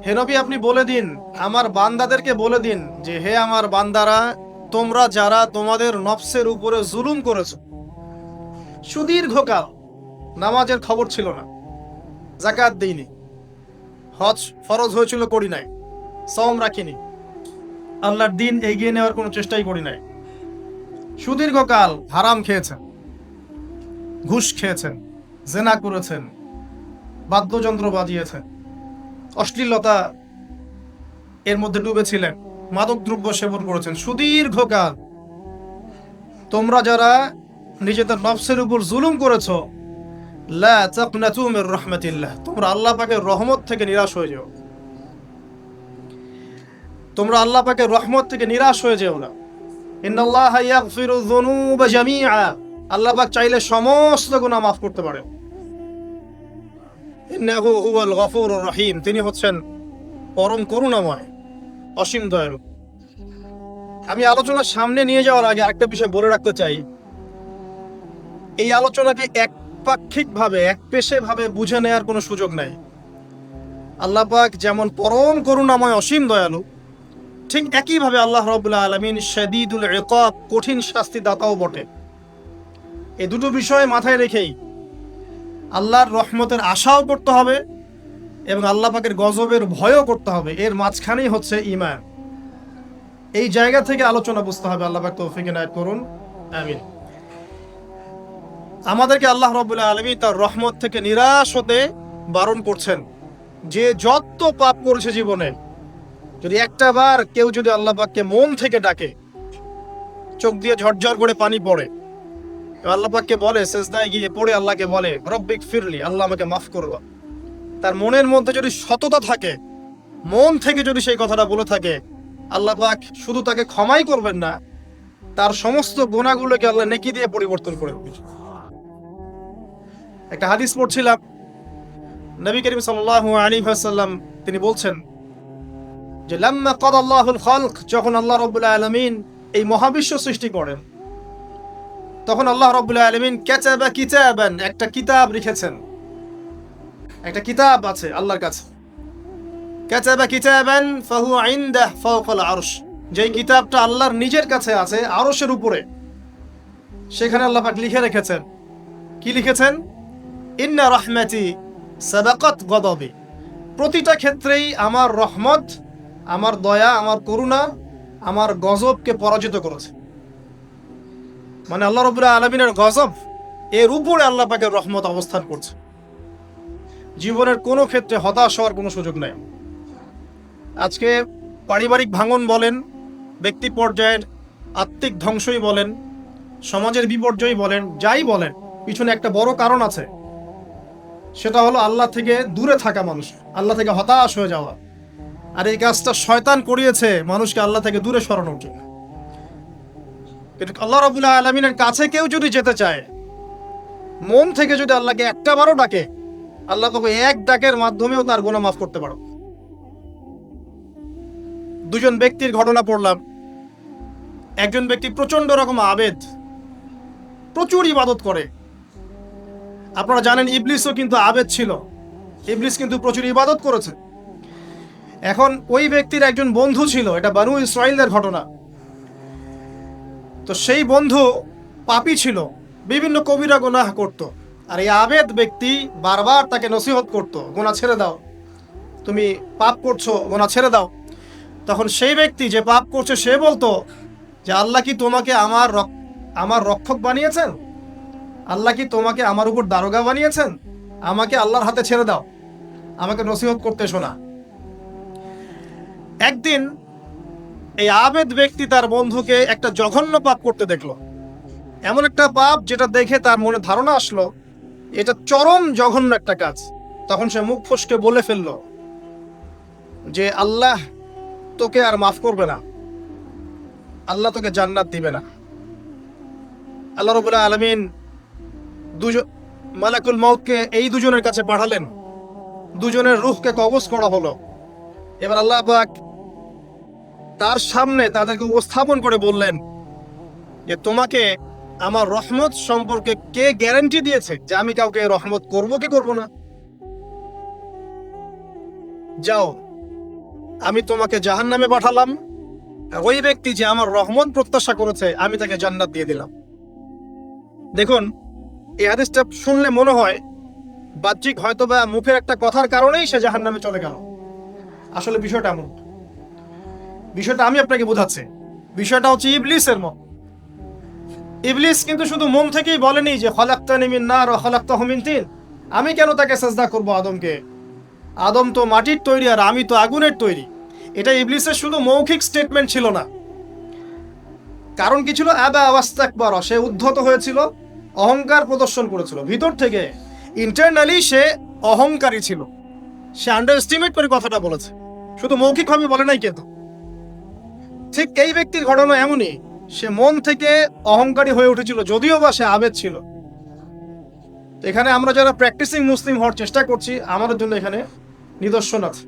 হে নবী, আপনি বলে দিন, আমার বান্দাদেরকে বলে দিন যে হে আমার বান্দারা, তোমরা যারা তোমাদের নফসের উপরে জুলুম করেছো, সুদীর্ঘকাল নামাজের খবর ছিল না, যাকাত দিইনি, হজ ফরজ হয়েছিল করি নাই, সওম রাখিনি, আল্লাহর দিন এগিয়ে নেওয়ার কোনো চেষ্টাই করি নাই, সুদীর্ঘকাল হারাম খেয়েছেন, ঘুষ খেয়েছেন, জেনা করেছেন, বাদ্যযন্ত্র বাজিয়েছেন, অশ্লীলতা এর মধ্যে ডুবেছিলেন, মাদকদ্রব্য সেবন করেছেন সুদীর্ঘকাল। তোমরা যারা নিজেদের নফসের উপর জুলুম করেছো, লা তাকনাতু মির রাহমাতিল্লাহ, তোমরা আল্লাহ পাকের রহমত থেকে নিরাশ হয়ে যাও। তোমরা আল্লাহ পাকের রহমত থেকে নিরাশ হয়ে যেও না। ইন্নাল্লাহা ইয়াগফিরু যুনুবা জামিআ, আল্লাহ পাক চাইলে সমস্ত গুনাহ মাফ করতে পারেন। ইন্নাহু হুয়াল গফুরুর রহিম, তিনি হচ্ছেন পরম করুণাময়, অসীম দয়ালু। আমি আলোচনার সামনে নিয়ে যাওয়ার আগে আরেকটা বিষয় বলে রাখতে চাই। এই আলোচনাকে একপাক্ষিকভাবে, একপেশেভাবে বুঝে নেওয়ার কোনো সুযোগ নাই। আল্লাহ পাক যেমন পরম করুণাময়, অসীম দয়ালু, ঠিক একইভাবে আল্লাহ রাব্বুল আলামিন শাদীদুল ইকাব, কঠিন শাস্তি দাতাও বটে। এই দুটো বিষয় মাথায় রেখেই আল্লাহর রহমতের আশাও করতে হবে এবং আল্লাহ পাকের গজবের ভয়ও করতে হবে। এর মাঝখানেই হচ্ছে ঈমান। এই জায়গা থেকে আলোচনা বুঝতে হবে। আল্লাহ পাক তৌফিক এনায়েত করুন, আমিন। আমাদেরকে আল্লাহ রাব্বুল আলামিন তার রহমত থেকে নিরাশ হতে বারণ করছেন। যে যত পাপ করেছে জীবনে, যদি একটা বার কেউ যদি আল্লাহ পাককে মন থেকে ডাকে, চোখ দিয়ে ঝরঝর করে পানি পড়ে, আল্লাহ পাককে বলে, সেজদায় গিয়ে পড়ে আল্লাহকে বলে রব্বিক ফিরলি, আল্লাহ আমাকে মাফ করো, তার মনের মধ্যে যদি সততা থাকে, মন থেকে যদি সেই কথাটা বলে থাকে, আল্লাহ পাক শুধু তাকে ক্ষমাই করবেন না, তার সমস্ত গুনাহগুলোকে আল্লাহ নেকি দিয়ে পরিবর্তন করে দেবেন। একটা হাদিস পড়ছিলাম, নবী করিম সাল্লাল্লাহু আলাইহি ওয়াসাল্লাম তিনি বলছেন যে লাম্মা কাদাল্লাহুল খালক, যখন আল্লাহ রাব্বুল আলামিন এই মহাবিশ্ব সৃষ্টি করেন, তখন আল্লাহ রাব্বুল আলামিন কাতাবা কিতাবান, একটা কিতাব লিখেছেন। একটা কিতাব আছে আল্লাহর কাছে, কাতাবা কিতাবান ফাহুয়া ইনদাহু ফাওকাল আরশ, যেই কিতাবটা আল্লাহর নিজের কাছে আছে, আরশের উপরে। সেখানে আল্লাহ পাক লিখে রেখেছেন, কি লিখেছেন? ইন্না রাহমাতি সাবাকাত গদাবি, প্রতিটা ক্ষেত্রেই আমার রহমত, আমার দয়া, আমার করুণা আমার গজবকে পরাজিত করেছে। মানে আল্লাহ রাব্বুল আলামিনের গজব, এর উপরে আল্লাহ পাকের রহমত অবস্থান করছে। জীবনের কোনো ক্ষেত্রে হতাশ হওয়ার কোনো সুযোগ নাই। আজকে পারিবারিক ভাঙন বলেন, ব্যক্তি পর্যায়ের আত্মিক ধ্বংসই বলেন, সমাজের বিপর্যয় বলেন, যাই বলেন, পিছনে একটা বড় কারণ আছে। সেটা হলো আল্লাহ থেকে দূরে থাকা মানুষ, আল্লাহ থেকে হতাশ হয়ে যাওয়া। আর এই কাজটা শয়তান করিয়েছে মানুষকে আল্লাহ থেকে দূরে সরানোর জন্য। কিন্তু আল্লাহ রাব্বুল আলামিনের কাছে কেউ যদি যেতে চায়, মন থেকে যদি আল্লাহকে একটা বারও ডাকে, আল্লাহ পাক এক ডাকের মাধ্যমেও তার গুনাহ মাফ করতে পারো। দুজন ব্যক্তির ঘটনা পড়লাম। একজন ব্যক্তি প্রচন্ড রকম আবেদ, প্রচুর ইবাদত করে। আপনারা জানেন ইবলিসও কিন্তু আবেদ ছিল, ইবলিস কিন্তু প্রচুর ইবাদত করেছে। এখন ওই ব্যক্তির একজন বন্ধু ছিল, এটা বানু ইসরাইলদের ঘটনা। তো সেই বন্ধু পাপী ছিল, বিভিন্ন কবিরা গুনাহ করত। আর এই আবেদ ব্যক্তি বারবার তাকে নসিহত করত, গুনাহ ছেড়ে দাও, তুমি পাপ করছো, গুনাহ ছেড়ে দাও। তখন সেই ব্যক্তি যে পাপ করছে সে বলতো যে আল্লাহ কি তোমাকে আমার রক্ষক বানিয়েছেন? আল্লাহ কি তোমাকে আমার উপর দারোগা বানিয়েছেন? আমাকে আল্লাহর হাতে ছেড়ে দাও, আমাকে নসিহত করতে শোনা। একদিন এই আবেদ ব্যক্তি তার বন্ধুকে একটা জঘন্য পাপ করতে দেখলো, এমন একটা পাপ যেটা দেখে তার মনে ধারণা আসলো এটা চরম জঘন্য একটা কাজ। তখন সে মুখ ফসকে বলে ফেললো যে আল্লাহ তোকে আর মাফ করবে না, আল্লাহ তোকে জান্নাত দিবে না। আল্লাহ রাব্বুল আলামিন মালাকুল মউতকে এই দুজনের কাছে পাঠালেন, দুজনের রূহকে কবজ করা হলো। এবার আল্লাহ পাক তার সামনে তাদেরকে উপস্থাপন করে বললেন যে তোমাকে আমার রহমত সম্পর্কে কে গ্যারান্টি দিয়েছে যে আমি কাউকে রহমত করব কি করব না? যাও, আমি তোমাকে জাহান্নামে পাঠালাম, ওই ব্যক্তি যে আমার রহমত প্রত্যাশা করেছে আমি তাকে জান্নাত দিয়ে দিলাম। দেখুন, এই হাদিসটা শুনলে মনে হয় বাহ্যিক হয়তো বা মুখের একটা কথার কারণেই সে জাহান্নামে চলে গেল। আসলে বিষয়টা এমন, বিষয়টা আমি আপনাকে বোঝাচ্ছি। বিষয়টা হচ্ছে ইবলিসের মত। ইবলিস কিন্তু শুধু মন থেকেই বলেনি যে খলাকতানি মিন নার ওয়া খলাকতাহু মিন তিন, আমি কেন তাকে সাজদা করব আদমকে, আদম তো মাটির তৈরি আর আমি তো আগুনের তৈরি। এটা ইবলিসের শুধু মৌখিক স্টেটমেন্ট ছিল না, কারণ কি ছিল? আবা ওয়াস্তাকবার, সে উদ্ধত হয়েছিল, অহংকার প্রদর্শন করেছিল। ভিতর থেকে ইন্টারনালি সে অহংকারী ছিল, সে আন্ডার এস্টিমেট করে কথাটা বলেছে, শুধু মৌখিকভাবে বলে নাই। কিন্তু ঠিক এই ব্যক্তির ঘটনা এমনই, সে মন থেকে অহংকারী হয়ে উঠেছিল, যদিও বা সে আবেদ ছিল। এখানে আমরা যারা প্র্যাকটিসিং মুসলিম হওয়ার চেষ্টা করছি, আমাদের জন্য এখানে নিদর্শন আছে।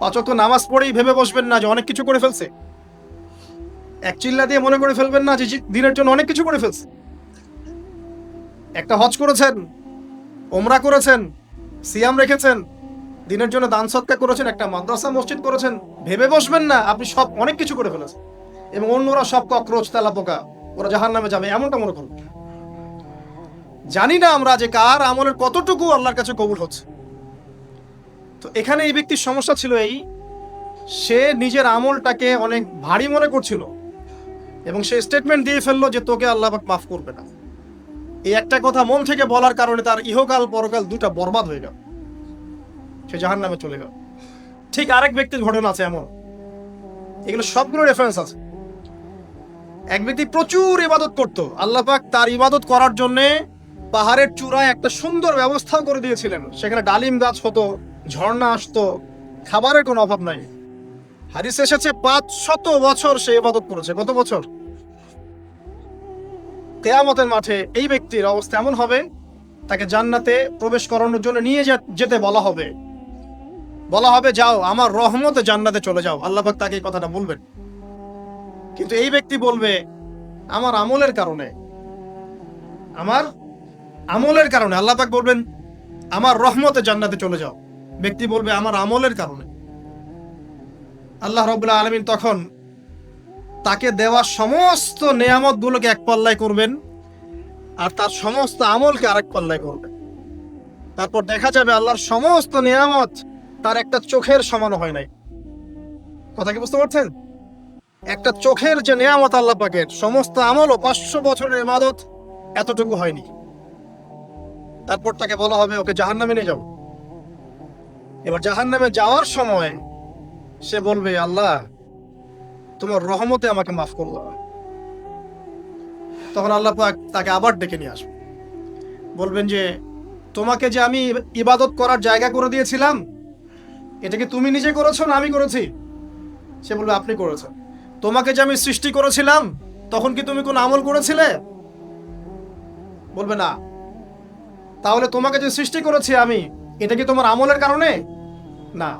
পাঁচ ওয়াক্ত নামাজ পড়েই ভেবে বসবেন না যে অনেক কিছু করে ফেলছে, এক চিল্লা দিয়ে মনে করে ফেলবেন না যে দিনের জন্য অনেক কিছু করে ফেলছে। একটা হজ করেছেন, ওমরা করেছেন, সিয়াম রেখেছেন, দিনের জন্য দান সৎকার করেছেন, একটা মাদ্রাসা মসজিদ করেছেন, ভেবে বসবেন না আপনি সব অনেক কিছু করে ফেলেছেন এবং অন্যরা সব ককরোচ তেলাপোকা, ওরা জাহান্নামে যাবে, এমনটা মনে করুন। জানি না আমরা যে কার আমলের কতটুকু আল্লাহর কাছে কবুল হচ্ছে। তো এখানে এই ব্যক্তির সমস্যা ছিল এই, সে নিজের আমলটাকে অনেক ভারী মনে করছিল এবং সে স্টেটমেন্ট দিয়ে ফেললো যে তোকে আল্লাহ পাক মাফ করবে না। এই একটা কথা মন থেকে বলার কারণে তার ইহকাল পরকাল দুটা বরবাদ হয়ে গেল, সে জাহান্নামে চলে গেল। ঠিক আরেক ব্যক্তির ঘটনা আছে এমন, এগুলো সবগুলো রেফারেন্স আছে। এক ব্যক্তি প্রচুর ইবাদত করত, আল্লাহ পাক তার ইবাদত করার জন্য পাহাড়ের চূড়ায় একটা সুন্দর ব্যবস্থা করে দিয়েছিলেন, সেখানে ডালিম গাছ হতো, ঝর্ণা আসতো, খাবারের কোনো অভাব নাই। হাদিস এসেছে 500 বছর সে ইবাদত করেছে। কত বছর? কিয়ামতের মাঠে এই ব্যক্তির অবস্থা এমন হবে, তাকে জান্নাতে প্রবেশ করানোর জন্য নিয়ে যেতে বলা হবে, যাও আমার রহমতে জান্নাতে চলে যাও। আল্লাহ পাক তাকে এই কথাটা বলবেন, কিন্তু এই ব্যক্তি বলবে আমার আমলের কারণে, আল্লাহ পাক বলবেন আমার রহমতে জান্নাতে চলে যাও। ব্যক্তি বলবে আমার আমলের কারণে। আল্লাহ রাব্বুল আলামিন তখন তাকে দেওয়া সমস্ত নেয়ামত গুলোকে এক পাল্লায় করবেন আর তার সমস্ত আমলকে আরেক পাল্লায় করবেন। তারপর দেখা যাবে আল্লাহর সমস্ত নিয়ামত তার একটা চোখের সমান হয় নাই। কথা কি বুঝতে পারছেন? একটা চোখের যে নিয়ামত আল্লাহ পাকের, সমস্ত আমল ও 500 বছরের ইবাদত এতটুকু হয়নি। তারপর তাকে বলা হবে ওকে জাহান্নামে নিয়ে যাও। এবার জাহান্নামে যাওয়ার সময় সে বলবে আল্লাহ তোমার রহমতে আমাকে মাফ করলো। তখন আল্লাহ পাক তাকে আবার ডেকে নিয়ে আসবে, বলবেন যে তোমাকে যে আমি ইবাদত করার জায়গা করে দিয়েছিলাম, এটা কি তুমি নিজে করেছো না আমি করেছি? সে বলবে আপনি করেছেন। তোমাকে যে আমি সৃষ্টি করেছিলাম তখন কি তুমি কোন আমল করেছিলে? বলবে না। তাহলে তোমাকে যে সৃষ্টি করেছি আমি, এটা কি তোমার আমলের কারণে? না।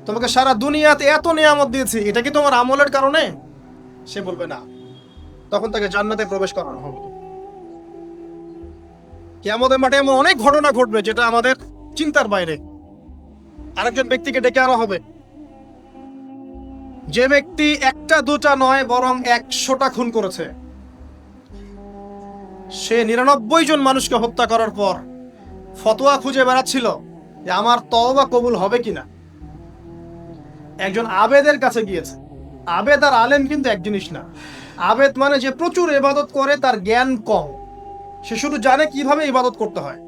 তোমাকে সারা দুনিয়াতে এত নিয়ামত দিয়েছি, এটা কি তোমার আমলের কারণে? সে বলবে না। তখন তাকে জান্নাতে প্রবেশ করানো হবে। কিয়ামতের মাঠে এমন অনেক ঘটনা ঘটবে যেটা আমাদের চিন্তার বাইরে। আরেকজন ব্যক্তিকে ডেকে আনা হবে, যে ব্যক্তি একটা দুটা নয় বরং 100টা খুন করেছে। সে 99 জন মানুষকে হত্যা করার পর ফতোয়া খুঁজে বেড়াচ্ছিল যে আমার তওবা কবুল হবে কিনা। একজন আবেদের কাছে গিয়েছে। আবেদ আর আলেম কিন্তু এক জিনিস না। আবেদ মানে যে প্রচুর ইবাদত করে, তার জ্ঞান কম, সে শুধু জানে কিভাবে ইবাদত করতে হয়।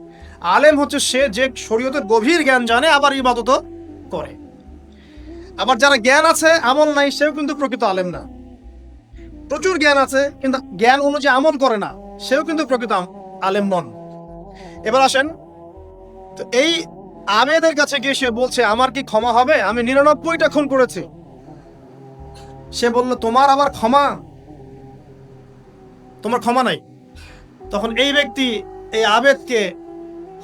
আলেম হচ্ছে সে যে শরীয়তের গভীর জ্ঞান জানে আবার ইবাদতও করে। আবার যারা জ্ঞান আছে আমল নাই, সেও কিন্তু প্রকৃত আলেম না। প্রচুর জ্ঞান আছে কিন্তু জ্ঞান অনুযায়ী আমল করে না, সেও কিন্তু প্রকৃত আলেম নন। এবার আসেন, তো এই আবেদের কাছে গিয়ে সে বলছে আমার কি ক্ষমা হবে? আমি 99টা খুন করেছি। সে বলল তোমার আবার ক্ষমা? তোমার ক্ষমা নাই। তখন এই ব্যক্তি এই আবেদকে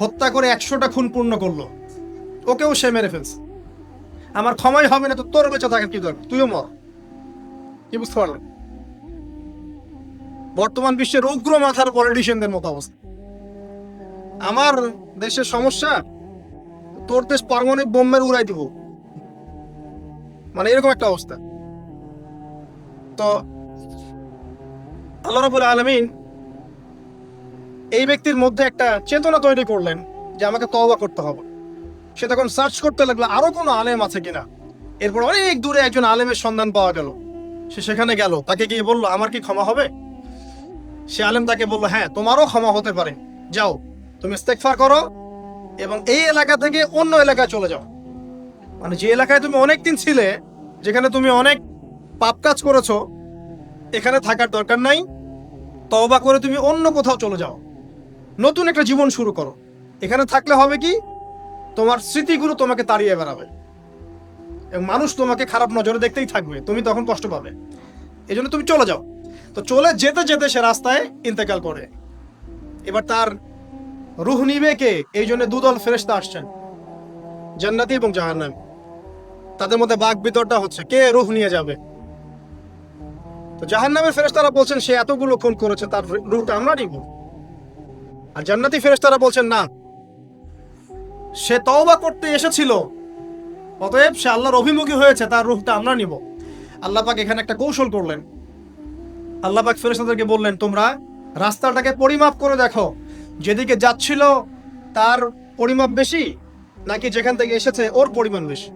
হত্যা করে 100টা খুন পূর্ণ করলো, ওকেও সে মেরে ফেলছে। আমার ক্ষমাই হবে না তো তোর বেঁচে থাকার কি দরকার, তুইও মর। কি বুঝতে পারলেন? বর্তমান বিশ্বের উগ্র মাথার পলিটিশিয়ানদের মতো অবস্থা। আমার দেশের সমস্যা, তোর দেশ পারমাণবিক বোমের উড়াই দিব, মানে এরকম একটা অবস্থা। তো আল্লাহ রাব্বুল আলামিন এই ব্যক্তির মধ্যে একটা চেতনা তৈরি করলেন যে আমাকে তওবা করতে হবে। সে তখন সার্চ করতে লাগলো আরো কোনো আলেম আছে কিনা। এরপর অনেক দূরে একজন আলেমের সন্ধান পাওয়া গেল। সে সেখানে গেল, তাকে গিয়ে বলল আমার কি ক্ষমা হবে? সে আলেম তাকে বলল হ্যাঁ, তোমারও ক্ষমা হতে পারে, যাও তুমি ইস্তেগফার করো এবং এই এলাকা থেকে অন্য এলাকায় চলে যাও। মানে যে এলাকায় তুমি অনেকদিন ছিলে, যেখানে তুমি অনেক পাপ কাজ করেছো, এখানে থাকার দরকার নাই। তওবা করে তুমি অন্য কোথাও চলে যাও, নতুন একটা জীবন শুরু করো। এখানে থাকলে হবে কি, তোমার স্মৃতিগুলো তোমাকে তাড়িয়ে বেড়াবে এবং মানুষ তোমাকে খারাপ নজরে দেখতেই থাকবে, তুমি তখন কষ্ট পাবে। এই জন্য তুমি চলে যাও। তো চলে যেতে যেতে সে রাস্তায় ইন্তেকাল করে। এবার তার রূহ নিবে কে? এই জন্য দুদল ফেরেশতা আসছেন, জান্নাতি এবং জাহান্নামী। তাদের মধ্যে বাক বিতরটা হচ্ছে কে রূহ নিয়ে যাবে। তো জাহান্নামের ফেরেশতারা বলছেন সে এতগুলো খুন করেছে, তার রূহটা আমরা নিব। আর জান্নাতি ফেরেশতারা বলছেন না, সে তওবা করতে এসেছিল, অতএব সে আল্লাহর অভিমুখী হয়েছে, তার রূহটা আমরা নিব। আল্লাহ পাক এখানে একটা কৌশল করলেন। আল্লাহ পাক ফেরেশতাদেরকে বললেন তোমরা রাস্তাটাকে পরিমাপ করে দেখো, যেদিকে যাচ্ছিল তার পরিমাপ বেশি নাকি যেখান থেকে এসেছে ওর পরিমাণ বেশি।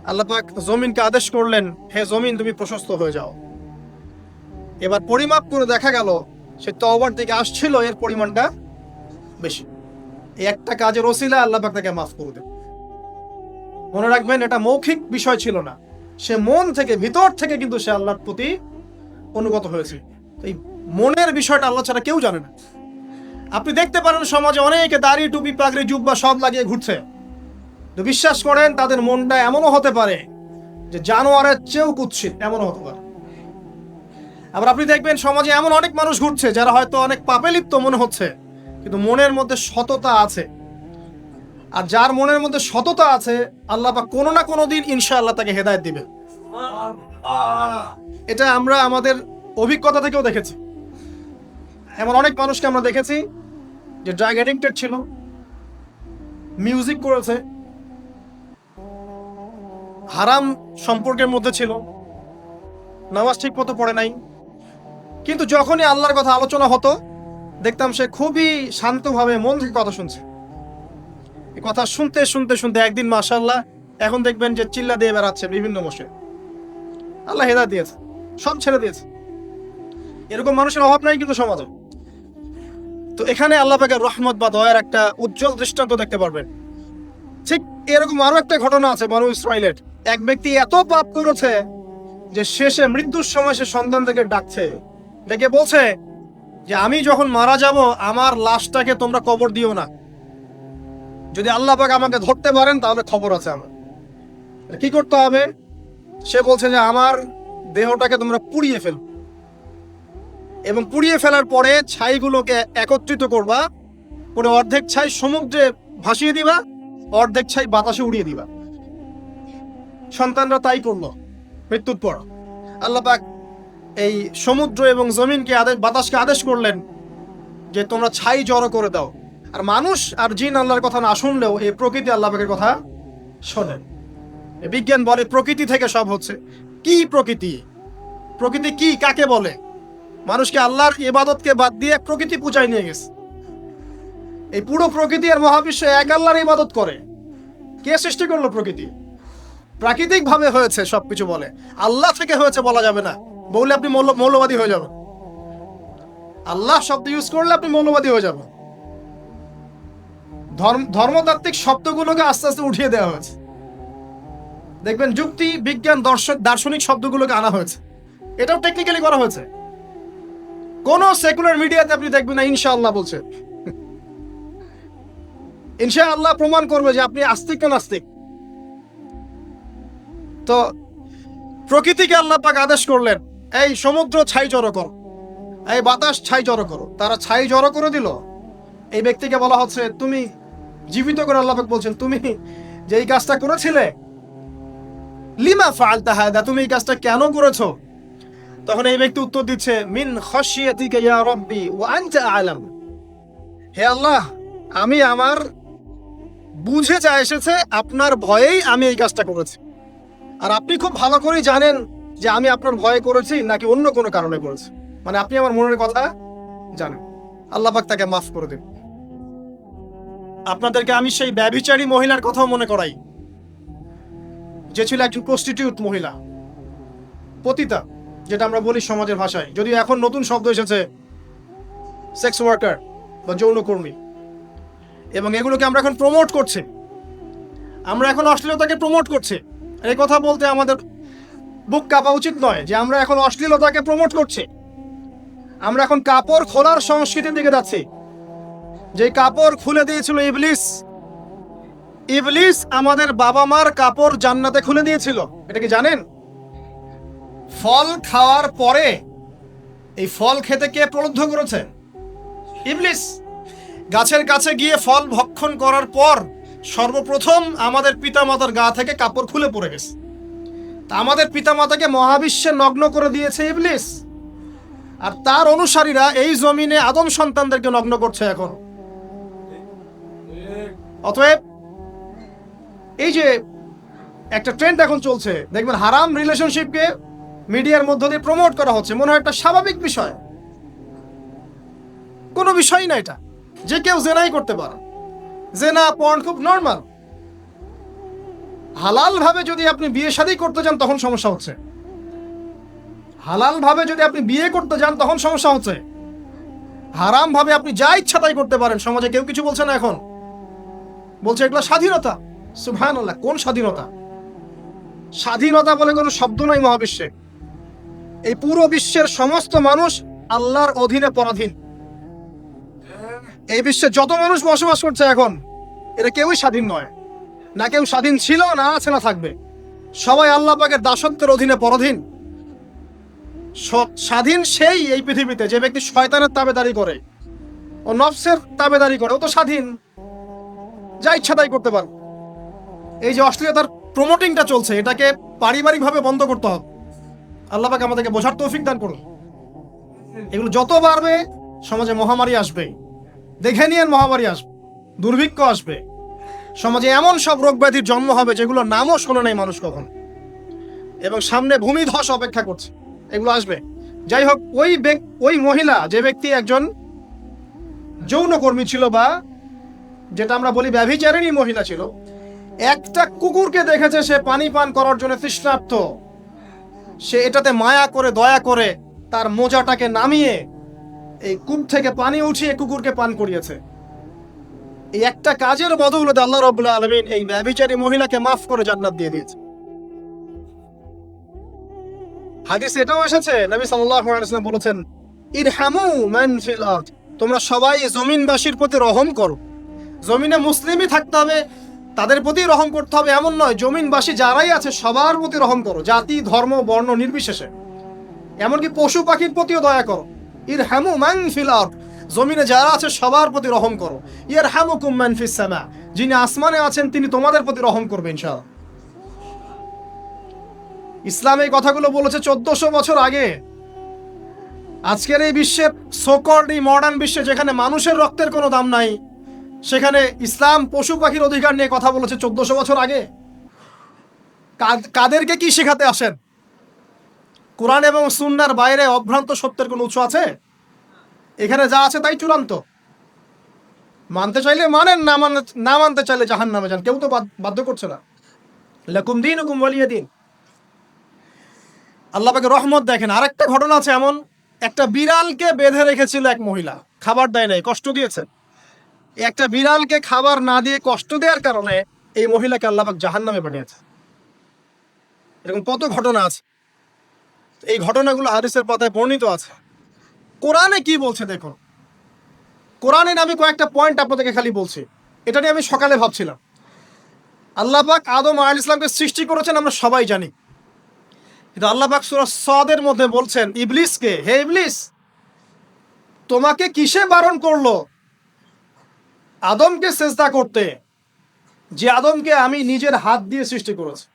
আল্লাহ পাক জমিনকে আদেশ করলেন হে জমিন তুমি প্রশস্ত হয়ে যাও। এবার পরিমাপ করে দেখা গেল সে তওবার দিকে আসছিল, এর পরিমাণটা বেশি। এই একটা কাজের ওসিলা আল্লাহ পাক তাকে মাফ করে দেন। মনে রাখবেন এটা মৌখিক বিষয় ছিল না, সে মন থেকে ভিতর থেকে কিন্তু সে আল্লাহর প্রতি অনুগত হয়েছে। এই মনের বিষয়টা আল্লাহ ছাড়া কেউ জানে না। আপনি দেখতে পারেন সমাজে অনেকে দাড়ি টুপি পাগড়ি জুব্বা সব লাগিয়ে ঘুরছে, তো বিশ্বাস করেন তাদের মনটা এমনও হতে পারে যে জানোয়ারের চেয়েও কুৎসিত, এমনও হতে পারে। আবার আপনি দেখবেন সমাজে এমন অনেক মানুষ ঘুরছে যারা হয়তো অনেক পাপে লিপ্ত মনে হচ্ছে, কিন্তু মনের মধ্যে সততা আছে। আর যার মনের মধ্যে সততা আছে আল্লাহ পাক কোনো না কোনো দিন ইনশাআল্লাহ তাকে হেদায়েত দিবে। এটা আমরা আমাদের অভিজ্ঞতা থেকেও দেখেছি। এমন অনেক মানুষকে আমরা দেখেছি যে ড্রাগ অ্যাডিক্টেড ছিল, মিউজিক করেছে, হারাম সম্পর্কের মধ্যে ছিল, নামাজ ঠিক মতো পড়ে নাই, কিন্তু যখনই আল্লাহর কথা আলোচনা হতো দেখতাম সে খুবই শান্তভাবে মন থেকে কথা শুনছে। এই কথা শুনতে শুনতে শুনতে একদিন মাশাআল্লাহ এখন দেখবেন যে চিল্লা দিয়ে বেড়াচ্ছে বিভিন্ন মসজিদে। আল্লাহ হেদায়েত দিয়েছে, সব ছেড়ে দিয়েছে। এরকম মানুষের অভাব নাই কিন্তু সমাজে। তো এখানে আল্লাহ পাকের রহমত বা দয়ার একটা উজ্জ্বল দৃষ্টান্ত দেখতে পারবেন। ঠিক এরকম আরো একটা ঘটনা আছে বনু ইসরাইলের। এক ব্যক্তি এত পাপ করেছে যে শেষে মৃত্যুর সময় সে সন্তানদেরকে ডাকছে, ডেকে বলছে যে আমি যখন মারা যাব আমার লাশটাকে তোমরা কবর দিও না, যদি আল্লাহ পাক আমাকে ধরতে পারেন তাহলে খবর আছে আমার। কি করতে হবে? সে বলছে যে আমার দেহটাকে তোমরা পুড়িয়ে ফেল এবং পুড়িয়ে ফেলার পরে ছাইগুলোকে একত্রিত করবা, করে অর্ধেক ছাই সমুদ্রে ভাসিয়ে দিবা, অর্ধেক ছাই বাতাসে উড়িয়ে দিবা। সন্তানরা তাই করলো। মৃত্যুর পর আল্লাহ পাক এই সমুদ্র এবং জমিনকে বাতাসকে আদেশ করলেন যে তোমরা ছাই জড়ো করে দাও। আর মানুষ আর জিন আল্লাহর কথা না শুনলেও এই প্রকৃতি আল্লাহ পাকের কথা শোনেন। বিজ্ঞান বলে প্রকৃতি থেকে সব হচ্ছে। কি প্রকৃতি? প্রকৃতি কি, কাকে বলে? মানুষকে আল্লাহর ইবাদতকে বাদ দিয়ে প্রকৃতি পূজায় নিয়ে গেছে। এই পুরো প্রকৃতি আর মহাবিশ্ব এক আল্লাহর ইবাদত করে। কে সৃষ্টি করলো প্রকৃতি? প্রাকৃতিক ভাবে হয়েছে সবকিছু বলে, আল্লাহ থেকে হয়েছে বলা যাবে না। বললে আপনি মৌলবাদী হয়ে যাবেন। আল্লাহ শব্দ ইউজ করলে আপনি মৌলবাদী হয়ে যাবেন। ধর্মতাত্ত্বিক শব্দগুলোকে আস্তে আস্তে উঠিয়ে দেওয়া হয়েছে। দেখবেন যুক্তি বিজ্ঞান দার্শনিক শব্দগুলোকে আনা হয়েছে, এটাও টেকনিক্যালি করা হয়েছে। কোন সেকুলার মিডিয়াতে আপনি দেখবেন না ইনশাআল্লাহ বলছে। ইনশাআল্লাহ প্রমাণ করবে যে আপনি আস্তিক না নাস্তিক। তো প্রকৃতিকে আল্লাহ পাক আদেশ করলেন এই সমুদ্র ছাই জড়ো করো, এই বাতাস ছাই জড়ো করো। তারা ছাই জড়ো করে দিল। এই ব্যক্তিকে বলা হচ্ছে তুমি জীবিত করে আল্লাহ পাক বলছেন তুমি যে এই কাজটা করেছিলে, লিমা ফাআলতা হাদা, তুমি এই কাজটা কেন করেছো? তখন এই ব্যক্তি উত্তর দিচ্ছে মিন খাশিয়াতিকা ইয়া রাব্বি ওয়া আনতা আ'লাম। হে আল্লাহ, আমি আমার বুঝে যা এসেছে আপনার ভয়েই আমি এই কাজটা করেছি। আর আপনি খুব ভালো করেই জানেন যে আমি আপনার ভয়ে করেছি নাকি অন্য কোনো কারণে করেছি। মানে আপনি আমার মনের কথা জানেন। আল্লাহ পাক তাকে মাফ করে দেন। আপনাদেরকে আমি সেই ব্যভিচারী মহিলার কথাও মনে করাই, যে ছিল একজন প্রস্টিটিউট মহিলা, পতিতা, যেটা আমরা বলি সমাজের ভাষায়, যদিও এখন নতুন শব্দ এসেছে সেক্স ওয়ার্কার বা যৌনকর্মী। এবং এগুলোকে আমরা এখন প্রমোট করছি, আমরা এখন অশ্লীলতাকে প্রমোট করছি। এই কথা বলতে আমাদের বুক কাঁপা উচিত নয় যে আমরা এখন অশ্লীলতাকে প্রমোট করছি। আমরা এখন কাপড় খোলার সংস্কৃতির দিকে যাচ্ছি, যে কাপড় খুলে দিয়েছিল ইবলিস। ইবলিস আমাদের বাবা মার কাপড় জান্নাতে খুলে দিয়েছিল, এটা কি জানেন? ফল খাওয়ার পরে এই ফল খেতে কে প্রলুব্ধ করেছে? ইবলিস। গাছের কাছে গিয়ে ফল ভক্ষণ করার পর সর্বপ্রথম আমাদের পিতামাতার গা থেকে কাপড় খুলে পড়ে গেছে। তা আমাদের পিতামাতাকে মহাবিশ্বে নগ্ন করে দিয়েছে ইবলিস, আর তার অনুসারীরা এই জমিনে আদম সন্তানদেরকে নগ্ন করছে এখন। অতএব এই যে একটা ট্রেন্ড এখন চলছে, দেখবেন হারাম রিলেশনশিপকে মিডিয়ার মধ্য দিয়ে প্রমোট করা হচ্ছে, মনে হয় একটা স্বাভাবিক বিষয়। কোনো বিষয় না এটা, যে কেউ জেনাই করতে পারে, জেনা পর্ন খুব নর্মাল। হালাল ভাবে যদি আপনি বিয়ে শাদী করতে যান তখন সমস্যা হচ্ছে, হালাল ভাবে যদি আপনি বিয়ে করতে যান তখন সমস্যা হচ্ছে। হারাম ভাবে আপনি যা ইচ্ছা তাই করতে পারেন, সমাজে কেউ কিছু বলছে না। এখন বলছে এগুলো স্বাধীনতা। সুবহানাল্লাহ, কোন স্বাধীনতা? স্বাধীনতা বলে কোনো শব্দ নাই মহাবিশ্বে। এই পুরো বিশ্বের সমস্ত মানুষ আল্লাহর অধীনে পরাধীন। এই বিশ্বে যত মানুষ বসবাস করছে এখন, এরা কেউই স্বাধীন নয়, না কেউ স্বাধীন ছিল, না আছে, না থাকবে। সবাই আল্লাহ পাকের দাসত্বের অধীনে পরাধীন। স্বাধীন সেই এই পৃথিবীতে যে ব্যক্তি শয়তানের তাবেদারি করে ও নফসের তাবেদারি করে, ও তো স্বাধীন, যা ইচ্ছা তাই করতে পারে। এই যে অশ্লীলতার প্রমোটিংটা চলছে, এটাকে পারিবারিকভাবে বন্ধ করতে হবে। আল্লাহ পাক আমাদেরকে বোঝার তৌফিক দান করুন। এগুলো যত বাড়বে সমাজে মহামারী আসবে, দেখে নিয়েন, মহামারী আসবে, দুর্ভিক্ষ আসবে, সমাজে এমন সব রোগ ব্যাধির জন্ম হবে যেগুলো নামও শোনে নাই মানুষ কখন, এবং সামনে ভূমিধস অপেক্ষা করছে, এগুলো আসবে। যাই হোক, ওই মহিলা, যে ব্যক্তি একজন যৌনকর্মী ছিল, বা যেটা আমরা বলি ব্যভিচারিণী মহিলা ছিল, একটা কুকুরকে দেখেছে সে পানি পান করার জন্য তৃষ্ণার্ত, সে এটাতে মায়া করে, দয়া করে তার মোজাটাকে নামিয়ে এই কূপ থেকে পানি উঠিয়ে কুকুরকে পান করিয়েছে। এই একটা কাজের বদৌলতে আল্লাহ রাব্বুল আলামিন এই ব্যভিচারী মহিলাকে মাফ করে জান্নাত দিয়ে দিয়েছে। হাদিসে এটাও এসেছে, নবী সাল্লাল্লাহু আলাইহি ওয়াসাল্লাম বলেছেন, ইরহামু মান ফিল আরদ, তোমরা সবাই জমিনবাসীর প্রতি রহম করো। জমিনে মুসলিমই থাকতে হবে, তাদের প্রতি রহম করতে হবে এমন নয়, জমিনবাসী যারাই আছে সবার প্রতি রহম করো, জাতি ধর্ম বর্ণ নির্বিশেষে। এমনকি পশু পাখির প্রতিও দয়া করো। ইরহামু মান ফিল আরদ, জমিনে যারা আছে সবার প্রতি রহম করো। ইয়ারহামুকুম মান ফিস সামা, যিনি আসমানে আছেন তিনি তোমাদের প্রতি রহম করবেন ইনশাআল্লাহ। ইসলাম এই কথাগুলো বলেছে 1400 বছর আগে। আজকের এই বিশ্বে, সোকল্ড এই মডার্ন বিশ্বে, যেখানে মানুষের রক্তের কোনো দাম নাই, সেখানে ইসলাম পশু পাখির অধিকার নিয়ে কথা বলেছে 1400 বছর আগে। কাদেরকে কি শেখাতে আসেন? কোরআন এবং সুন্নাহর বাইরে অভ্রান্ত সত্যের কোনো উৎস আছে? এখানে যা আছে তাই চূড়ান্ত। মানতে চাইলে মানেন, না মানতে চাইলে জাহান্নামে যান, কেউ তো বাধ্য করছে না। লাকুম দীনুকুম ওয়ালিয়া দিন। আল্লাহ পাকের রহমত দেখেন। আরেকটা ঘটনা আছে এমন, একটা বিড়ালকে বেঁধে রেখেছিল এক মহিলা, খাবার দেয় নাই, কষ্ট দিয়েছে। একটা বিড়ালকে খাবার না দিয়ে কষ্ট দেওয়ার কারণে এই মহিলাকে আল্লাহ পাক জাহান্নামে পাঠিয়েছে। এরকম কত ঘটনা আছে, এই ঘটনাগুলো হাদিসের পাতায় বর্ণিত আছে। কোরআনে কি বলছে দেখুন। কোরআনের আমি কয়েকটা পয়েন্ট আপনাদেরকে খালি বলছি, এটা নিয়ে আমি সকালে ভাবছিলাম। আল্লাহ পাক আদম আলাইহিস সালামকে সৃষ্টি করেছেন আমরা সবাই জানি, কিন্তু আল্লাহ পাক সূরা সাদের মধ্যে বলছেন ইবলিসকে, হে ইবলিস, তোমাকে কিসে বারণ করলো আদমকে সিজদা করতে, যে আদমকে আমি নিজের হাত দিয়ে সৃষ্টি করেছি।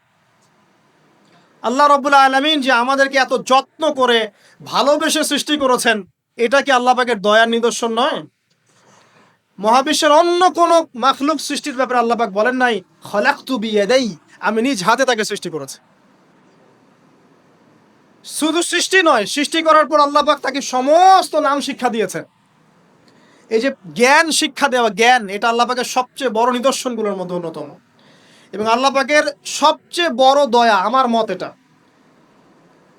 আল্লাহ রাব্বুল আলামিন যে আমাদেরকে এত যত্ন করে ভালোবেসে সৃষ্টি করেছেন, এটা কি আল্লাহ পাকের দয়ার নিদর্শন নয়? মহাবিশ্বের অন্য কোন মাখলুক সৃষ্টির ব্যাপারে আল্লাহ পাক বলেন নাই খলাকতু বিয়াদাই, আমি নিজ হাতে তাকে সৃষ্টি করেছি। শুধু সৃষ্টি নয়, সৃষ্টি করার পর আল্লাহ পাক তাকে সমস্ত নাম শিক্ষা দিয়েছেন। এই যে জ্ঞান শিক্ষা দেওয়া, জ্ঞান, এটা আল্লাহ পাকের সবচেয়ে বড় নিদর্শনগুলোর মধ্যে অন্যতম। এবং আল্লাহ পাকের সবচেয়ে বড় দয়া, আমার মত এটা,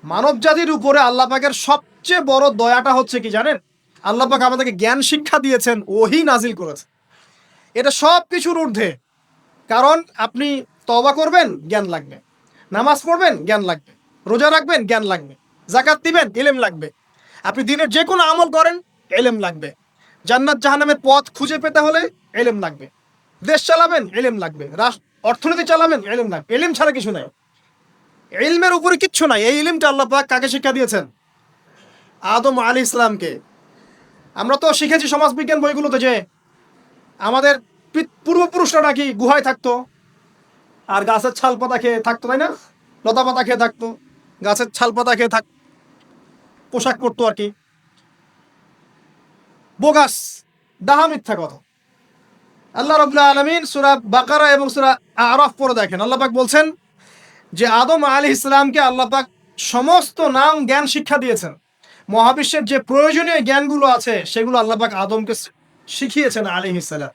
মানব জাতির উপরে আল্লাহ পাকের সবচেয়ে বড় দয়াটা হচ্ছে কি জানেন? আল্লাহ পাক আমাদেরকে জ্ঞান শিক্ষা দিয়েছেন, ওহী নাজিল করেছে। এটা সব কিছুর ঊর্ধ্বে। কারণ আপনি তওবা করবেন, জ্ঞান লাগবে। নামাজ পড়বেন, জ্ঞান লাগবে। রোজা রাখবেন, জ্ঞান লাগবে। যাকাত দিবেন, ইলম লাগবে। আপনি দিনের যে কোনো আমল করেন, ইলম লাগবে। জান্নাত জাহান্নামের পথ খুঁজে পেতে হলে ইলম লাগবে। দেশ চালাবেন, ইলম লাগবে। অর্থনীতি চালাবেন, ইলম লাগবে। ইলম ছাড়া কিছু নাই, ইলমের উপরে কিচ্ছু নাই। এই ইলমটা আল্লাহ পাক কাকে শিক্ষা দিয়েছেন? আদম আলাইহিস সালামকে। আমরা তো শিখেছি সমাজবিজ্ঞান বইগুলোতে যে আমাদের পূর্বপুরুষরা নাকি গুহায় থাকতো আর গাছের ছাল পাতা খেয়ে থাকতো, তাই না? লতা পাতা খেয়ে থাকতো, গাছের ছাল পাতা খেয়ে পোশাক পরতো আর কি। বোগাস, ডাহা, মিথ্যা কথা। আল্লাহ রাব্বুল আলামিন সূরা বাকারা এবং সূরা আরাফ পড়ে দেখেন, আল্লাহ পাক বলছেন যে আদম আলাইহিস সালামকে আল্লাহ পাক সমস্ত নাম জ্ঞান শিক্ষা দিয়েছেন। মহাবিশ্বের যে প্রয়োজনীয় জ্ঞানগুলো আছে সেগুলো আল্লাহ পাক আদমকে শিখিয়েছেন আলাইহিস সালাম।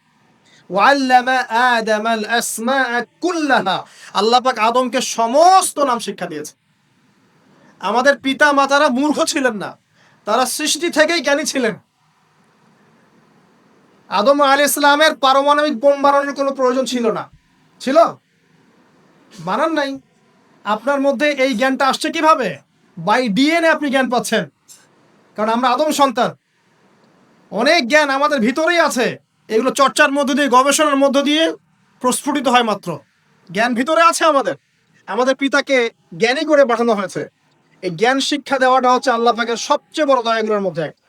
ওয়াল্লামা আদামাল আসমাআ কুল্লাহা, আল্লাহ পাক আদমকে সমস্ত নাম শিক্ষা দিয়েছেন। আমাদের পিতা মাতারা মূর্খ ছিলেন না, তারা সৃষ্টি থেকেই জ্ঞানী ছিলেন। আদম আলাইহিস সালামের পারমাণবিক বোম বানানোর কোনো প্রয়োজন ছিল না। ছিল? বানান নাই। আপনার মধ্যে এই জ্ঞানটা আসছে কিভাবে? বাই ডিএনএ আপনি জ্ঞান পাচ্ছেন, কারণ আমরা আদম সন্তান। অনেক জ্ঞান আমাদের ভিতরেই আছে, এগুলো চর্চার মধ্য দিয়ে, গবেষণার মধ্য দিয়ে প্রস্ফুটিত হয় মাত্র। জ্ঞান ভিতরে আছে আমাদের, আমাদের পিতাকে জ্ঞানী করে পাঠানো হয়েছে। এই জ্ঞান শিক্ষা দেওয়াটা হচ্ছে আল্লাহ পাকের সবচেয়ে বড় দয়াগুলোর মধ্যে একটা,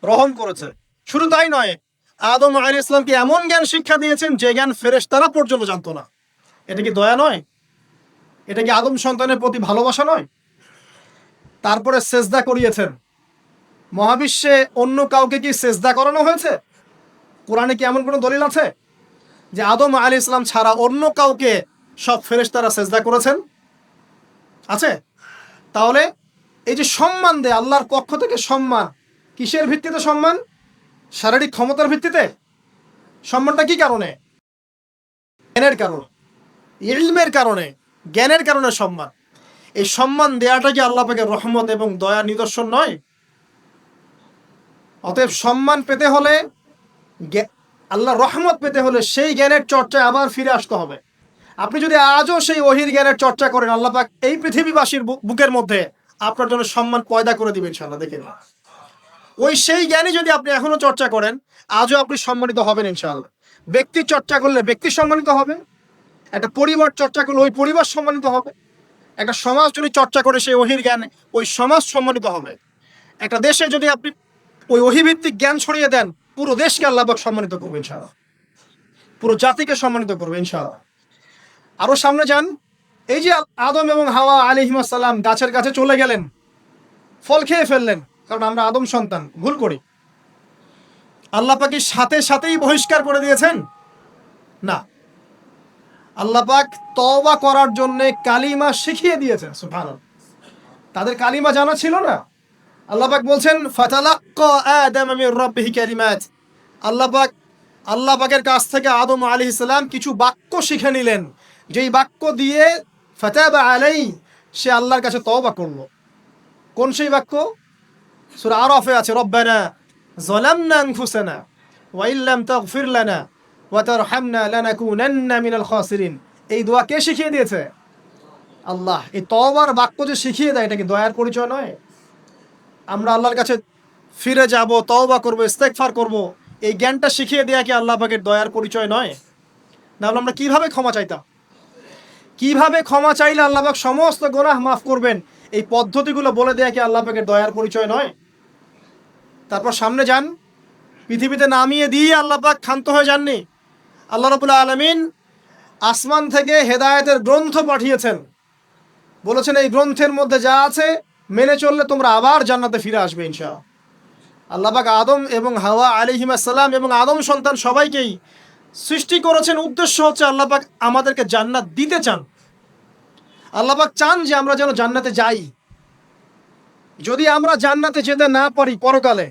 রহম করেছে। শুধু তাই নয়, আদম আলাইহিস সালামকে এমন জ্ঞান শিক্ষা দিয়েছেন যে জ্ঞান ফেরেশতারা পর্যন্ত জানতো না। এটা কি দয়া নয়? এটা কি আদম সন্তানের প্রতি ভালোবাসা নয়? তারপরে সেজদা করিয়েছেন। মহাবিশ্বে অন্য কাউকে কি সেজদা করানো হয়েছে? কোরআনে কি এমন কোনো দলিল আছে যে আদম আলাইহিস সালাম ছাড়া অন্য কাউকে সব ফেরেশতারা সেজদা করেছেন? আছে? তাহলে এই যে সম্মান দেয় আল্লাহর পক্ষ থেকে, সম্মান কিসের ভিত্তিতে? সম্মান শারীরিক ক্ষমতার ভিত্তিতে? সম্মানটা কি কারণে? জ্ঞানের কারণে, ইলমের কারণে, জ্ঞানের কারণে সম্মান। এই সম্মান দেয়াটা কি আল্লাহ পাকের রহমত এবং দয়ার নিদর্শন নয়? অতএব সম্মান পেতে হলে, আল্লাহর রহমত পেতে হলে সেই জ্ঞানের চর্চায় আবার ফিরে আসতে হবে। আপনি যদি আজও সেই ওহির জ্ঞানের চর্চা করেন, আল্লাহ পাক এই পৃথিবীবাসীর বুকের মধ্যে আপনার জন্য সম্মান পয়দা করে দিবেন ইনশাআল্লাহ। দেখেন, ওই সেই জ্ঞানী যদি আপনি এখনো চর্চা করেন, আজও আপনি সম্মানিত হবেন ইনশাআল্লাহ। ব্যক্তি চর্চা করলে ব্যক্তি সম্মানিত হবে, একটা পরিবার চর্চা করলে ওই পরিবার সম্মানিত হবে, একটা সমাজ যদি চর্চা করে সেই ওহির জ্ঞান, ওই সমাজ সম্মানিত হবে। একটা দেশে যদি আপনি ওই ওহিভিত্তিক জ্ঞান ছড়িয়ে দেন, পুরো দেশকে আল্লাহ পাক সম্মানিত করবে ইনশাআল্লাহ, পুরো জাতিকে সম্মানিত করবে ইনশাআল্লাহ। আরো সামনে যান, এই যে আদম এবং হাওয়া আলাইহিস সালাম গাছের কাছে চলে গেলেন, ফল খেয়ে ফেললেন, কারণ আমরা আদম সন্তান, ভুল করি। আল্লাহ পাক কি সাথে সাথেই বহিষ্কার করে দিয়েছেন? না, আল্লাহ পাক তওবা করার জন্য কালিমা শিখিয়ে দিয়েছেন। সুবহানাল্লাহ, তাদের কালিমা জানা ছিল না। আল্লাহ পাক বলছেন ফাতালাক্কা আদাম মির রাব্বিহি কালিমাত, আল্লাহ পাকের কাছ থেকে আদম আলাইহিস সালাম কিছু বাক্য শিখে নিলেন, যেই বাক্য দিয়ে ফাতাবা আলাই, সে আল্লাহর কাছে তওবা করলো। কোন সেই বাক্য? সূরা আরাফে আছে, রব্বানা যালামনা আনফুসানা ওয়া ইল্লাম তাগফির লানা ওয়া তারহামনা লানাকুনান্না মিনাল খাসিরিন। এই দোয়া কে শিখিয়ে দিয়েছে? আল্লাহ। এই তওবার বাক্য যে শিখিয়ে দেয়, এটা কি দয়ার পরিচয় নয়? আমরা আল্লাহর কাছে ফিরে যাব, তওবা করব, ইস্তেগফার করব, এই জ্ঞানটা শিখিয়ে দেয়া কি আল্লাহ পাকের দয়ার পরিচয় নয়? তাহলে আমরা কিভাবে ক্ষমা চাইতাম? কিভাবে ক্ষমা চাইলে আল্লাহ পাক সমস্ত গুনাহ মাফ করবেন, এই পদ্ধতিগুলো বলে দেয়া কি আল্লাহ পাকের দয়ার পরিচয় নয়? তারপর সামনে যান, পৃথিবীতে নামিয়ে দিয়ে আল্লাহ পাক ক্ষান্ত হয়ে যাননি। আল্লাহ রাব্বুল আলামিন আসমান থেকে হেদায়েতের গ্রন্থ পাঠিয়েছেন, বলেছেন এই গ্রন্থের মধ্যে যা আছে মেনে চললে তোমরা আবার জান্নাতে ফিরে আসবে ইনশাআল্লাহ। আল্লাহ পাক আদম এবং হাওয়া আলাইহিস সালাম এবং আদম সন্তান সবাইকেই সৃষ্টি করেছেন, উদ্দেশ্য হচ্ছে আল্লাহ পাক আমাদেরকে জান্নাত দিতে চান। আল্লাহ পাক চান যে আমরা যেন জান্নাতে যাই। যদি আমরা জান্নাতে যেতে না পারি পরকালে,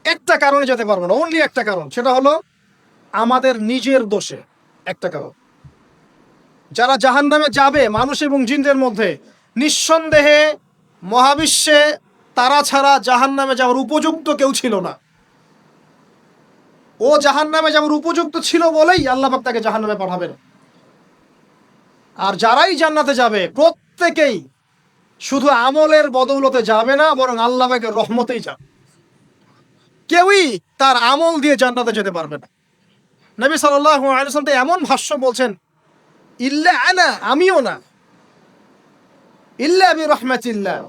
একটা কারণে যেতে পারবো না, অনলি একটা কারণ, সেটা হলো আমাদের নিজের দোষে। একটা কারণ, যারা জাহান্নামে যাবে মানুষ এবং জিনদের মধ্যে, নিঃসন্দেহে মহাবিশ্বে তারা ছাড়া জাহান্নামে যাওয়ার উপযুক্ত কেউ ছিল না। ও জাহান্নামে যাওয়ার উপযুক্ত ছিল বলেই আল্লাহ পাক তাকে জাহান্নামে পাঠাবেন। আর যারাই জান্নাতে যাবে প্রত্যেকেই শুধু আমলের বদৌলতে যাবে না, বরং আল্লাহ পাকের রহমতেই যাবে। কেউই তার আমল দিয়ে জান্নাতে যেতে পারবে না। নবী সাল্লাল্লাহু আলাইহি ওয়াসাল্লাম এমন ভাষ্য বলছেন, ইল্লা আনা, আমিও না, ইল্লা বিরহমাতিল্লাহ,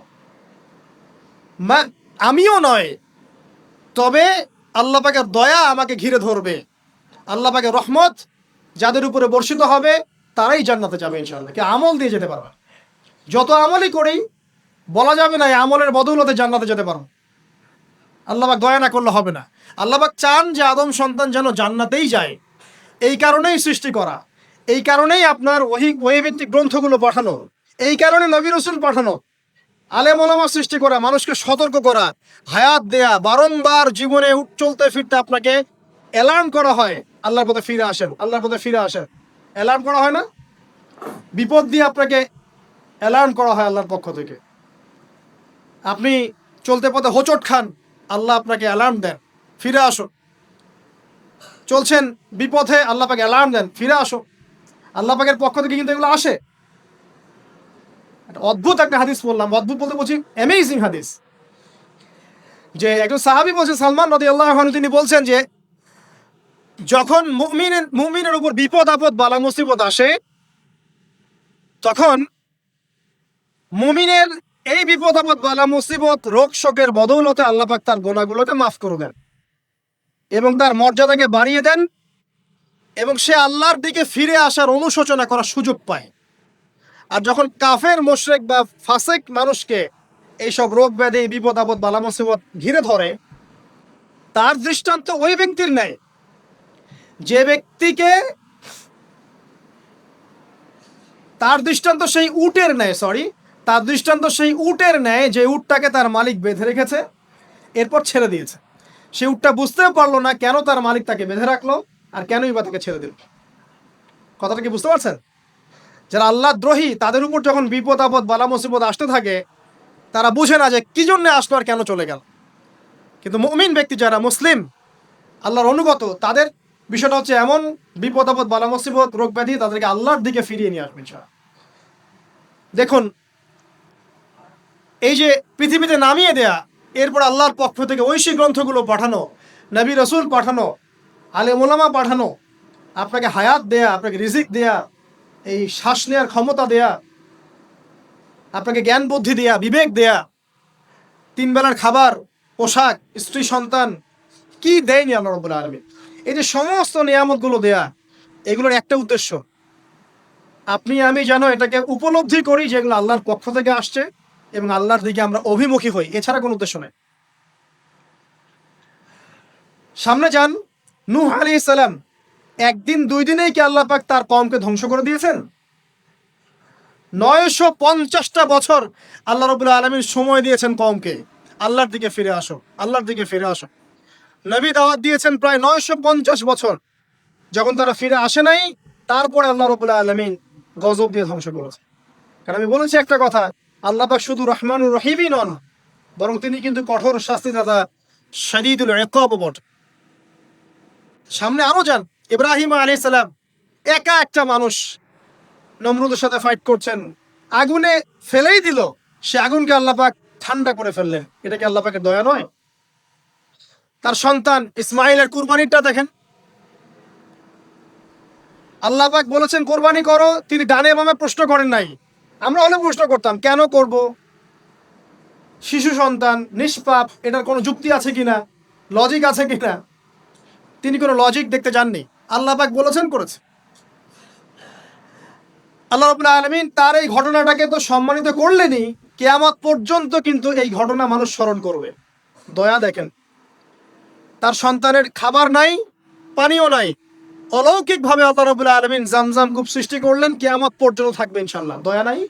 আমিও নয়, তবে আল্লাহ পাকের দয়া আমাকে ঘিরে ধরবে। আল্লাহ পাকের রহমত যাদের উপরে বর্ষিত হবে তারাই জান্নাতে যাবে ইনশাআল্লাহ। কি আমল দিয়ে যেতে পারবে? যত আমলই করি বলা যাবে না এই আমলের বদৌলতে জান্নাতে যেতে পারবো। আল্লাহ পাক দয়া না করলে হবে না। আল্লাহ পাক চান যে আদম সন্তান যেন জান্নাতেই যায়। এই কারণেই সৃষ্টি করা, এই কারণেই আপনার ওহীভিত্তিক গ্রন্থগুলো পাঠানো, এই কারণে নবী রাসূল পাঠানো, আলেম ওলামা সৃষ্টি করা, মানুষকে সতর্ক করা, হায়াত দেয়া, বারংবার জীবনে চলতে ফিরতে আপনাকে অ্যালার্ম করা হয়, আল্লাহর পথে ফিরে আসেন, আল্লাহর পথে ফিরে আসেন। অ্যালার্ম করা হয় না? বিপদ দিয়ে আপনাকে অ্যালার্ম করা হয় আল্লাহর পক্ষ থেকে। আপনি চলতে পথে হোঁচট খান, আল্লাহ আপনাকে অ্যালার্ম দেন, ফিরে আসো। চলছেন বিপথে, আল্লাহ পাকে অ্যালার্ম দেন, ফিরে আসো। আল্লাহ পাকের পক্ষ থেকে কিন্তু এগুলো আসে। অদ্ভুত একটা হাদিস বললাম, অদ্ভুত বলতে বলছি অ্যামেজিং হাদিস, যে একজন সাহাবী বলছেন, সালমান রাদিয়াল্লাহু আনহু, তিনি বলছেন যে যখন মুমিনের উপর বিপদ আপদ বালা মুসিবত আসে, তখন মুমিনের এই বিপদ আপদ বালা মুসিবত রোগ শোকের বদৌলতে আল্লাহ পাক তার গুনাহগুলোকে মাফ করে দেন এবং তার মর্যাদাকে বাড়িয়ে দেন, এবং সে আল্লাহর দিকে ফিরে আসার অনুশোচনা করার সুযোগ পায়। আর যখন কাফের মুশরিক বা ফাসিক মানুষকে এইসব রোগ ব্যাধি বিপদ আপদ বালা মুসিবত ঘিরে ধরে, তার দৃষ্টান্ত ওই ব্যক্তির ন্যায় যে ব্যক্তিকে, তার দৃষ্টান্ত সেই উটের ন্যায়, তার দৃষ্টান্ত সেই উটের ন্যায় যে উটটাকে তার মালিক বেঁধে রেখেছে, এরপর ছেড়ে দিয়েছে। সে উটটা বুঝতেও পারলো না কেন তার মালিক তাকে বেঁধে রাখলো আর কেনই বা তাকে ছেড়ে দিল। কথাটা কি বুঝতে পারছেন? যারা আল্লাহ দ্রোহী, তাদের উপর যখন বিপদ আপদ বালা মুসিবত আসতে থাকে, তারা বুঝে না যে কি জন্য আসলো আর কেন চলে গেল। কিন্তু মুমিন ব্যক্তি, যারা মুসলিম, আল্লাহর অনুগত, তাদের বিষয়টা হচ্ছে এমন, বিপদ আপদ বালা মুসিবত রোগ ব্যাধি তাদেরকে আল্লাহর দিকে ফিরিয়ে নিয়ে আসবে। দেখুন, এই যে পৃথিবীতে নামিয়ে দেয়া, এরপর আল্লাহর পক্ষ থেকে ঐশী গ্রন্থগুলো পাঠানো, নবী রাসূল পাঠানো, আলেম ওলামা পাঠানো, আপনাকে হায়াত দেয়া, আপনাকে রিজিক দেয়া, এই শ্বাস নেওয়ার ক্ষমতা দেয়া, আপনাকে জ্ঞান বুদ্ধি দেয়া, বিবেক দেয়া, 3 বেলার খাবার, পোশাক, স্ত্রী সন্তান, কি দেয়নি আল্লাহ রাব্বুল আলামিন। এই যে সমস্ত নিয়ামতগুলো দেয়া, এগুলোর একটা উদ্দেশ্য, আপনি আমি যেন এটাকে উপলব্ধি করি যে এগুলো আল্লাহর পক্ষ থেকে আসছে এবং আল্লাহর দিকে আমরা অভিমুখী হই, এছাড়া কোনো উদ্দেশ্য নেই। সামনে যান, নূহ আলাইহিস সালাম, একদিন 2 দিনেই কি আল্লাহ পাক তার কওমকে ধ্বংস করে দিয়েছেন? 950টা বছর আল্লাহ রাব্বুল আলামিন সময় দিয়েছেন কওমকে, আল্লাহর দিকে ফিরে আসো, আল্লাহর দিকে ফিরে আসো। নবী দাওয়াত দিয়েছেন প্রায় 950 বছর, যখন তারা ফিরে আসে নাই, তারপরে আল্লাহ রাব্বুল আলামিন গজব দিয়ে ধ্বংস করেছে। কারণ আমি বলেছি একটা কথা, আল্লাহ পাক শুধু রহমানুর রহিমই নন, বরং তিনি কিন্তু কঠোর শাস্তিদাতা, শাদীদুল ইকাব বটে। সামনে আরো যান, ইব্রাহিম আলাইহিস সালাম, একা একটা মানুষ নমরুদের সাথে ফাইট করছেন, আগুনে ফেলেই দিল, সে আগুনকে আল্লাহ পাক ঠান্ডা করে ফেললেন। এটা কি আল্লাহ পাকের দয়া নয়? তার সন্তান ইসমাইলের কুরবানিটা দেখেন, আল্লাহ পাক বলেছেন কোরবানি করো, তিনি ডানে বামে প্রশ্ন করেন নাই। আমরা হলে প্রশ্ন করতাম, কেন করব? শিশু সন্তান, নিষ্পাপ, এটার কোনো যুক্তি আছে কিনা, লজিক আছে কিনা? তিনি কোনো লজিক দেখতে যাননি, আল্লাহ পাক বলেছেন করেছে। আল্লাহ রাব্বুল আলামিন তার এই ঘটনাটাকে তো সম্মানিত করলেনই, কিয়ামত পর্যন্ত কিন্তু এই ঘটনা মানুষ স্মরণ করবে। দয়া দেখেন, তার সন্তানের খাবার নাই, পানিও নাই, অলৌকিকভাবে আল্লাহ রাব্বুল আলামিন জামজাম কূপ সৃষ্টি করলেন, কিয়ামত পর্যন্ত থাকবে ইনশাআল্লাহ। দয়া নাই?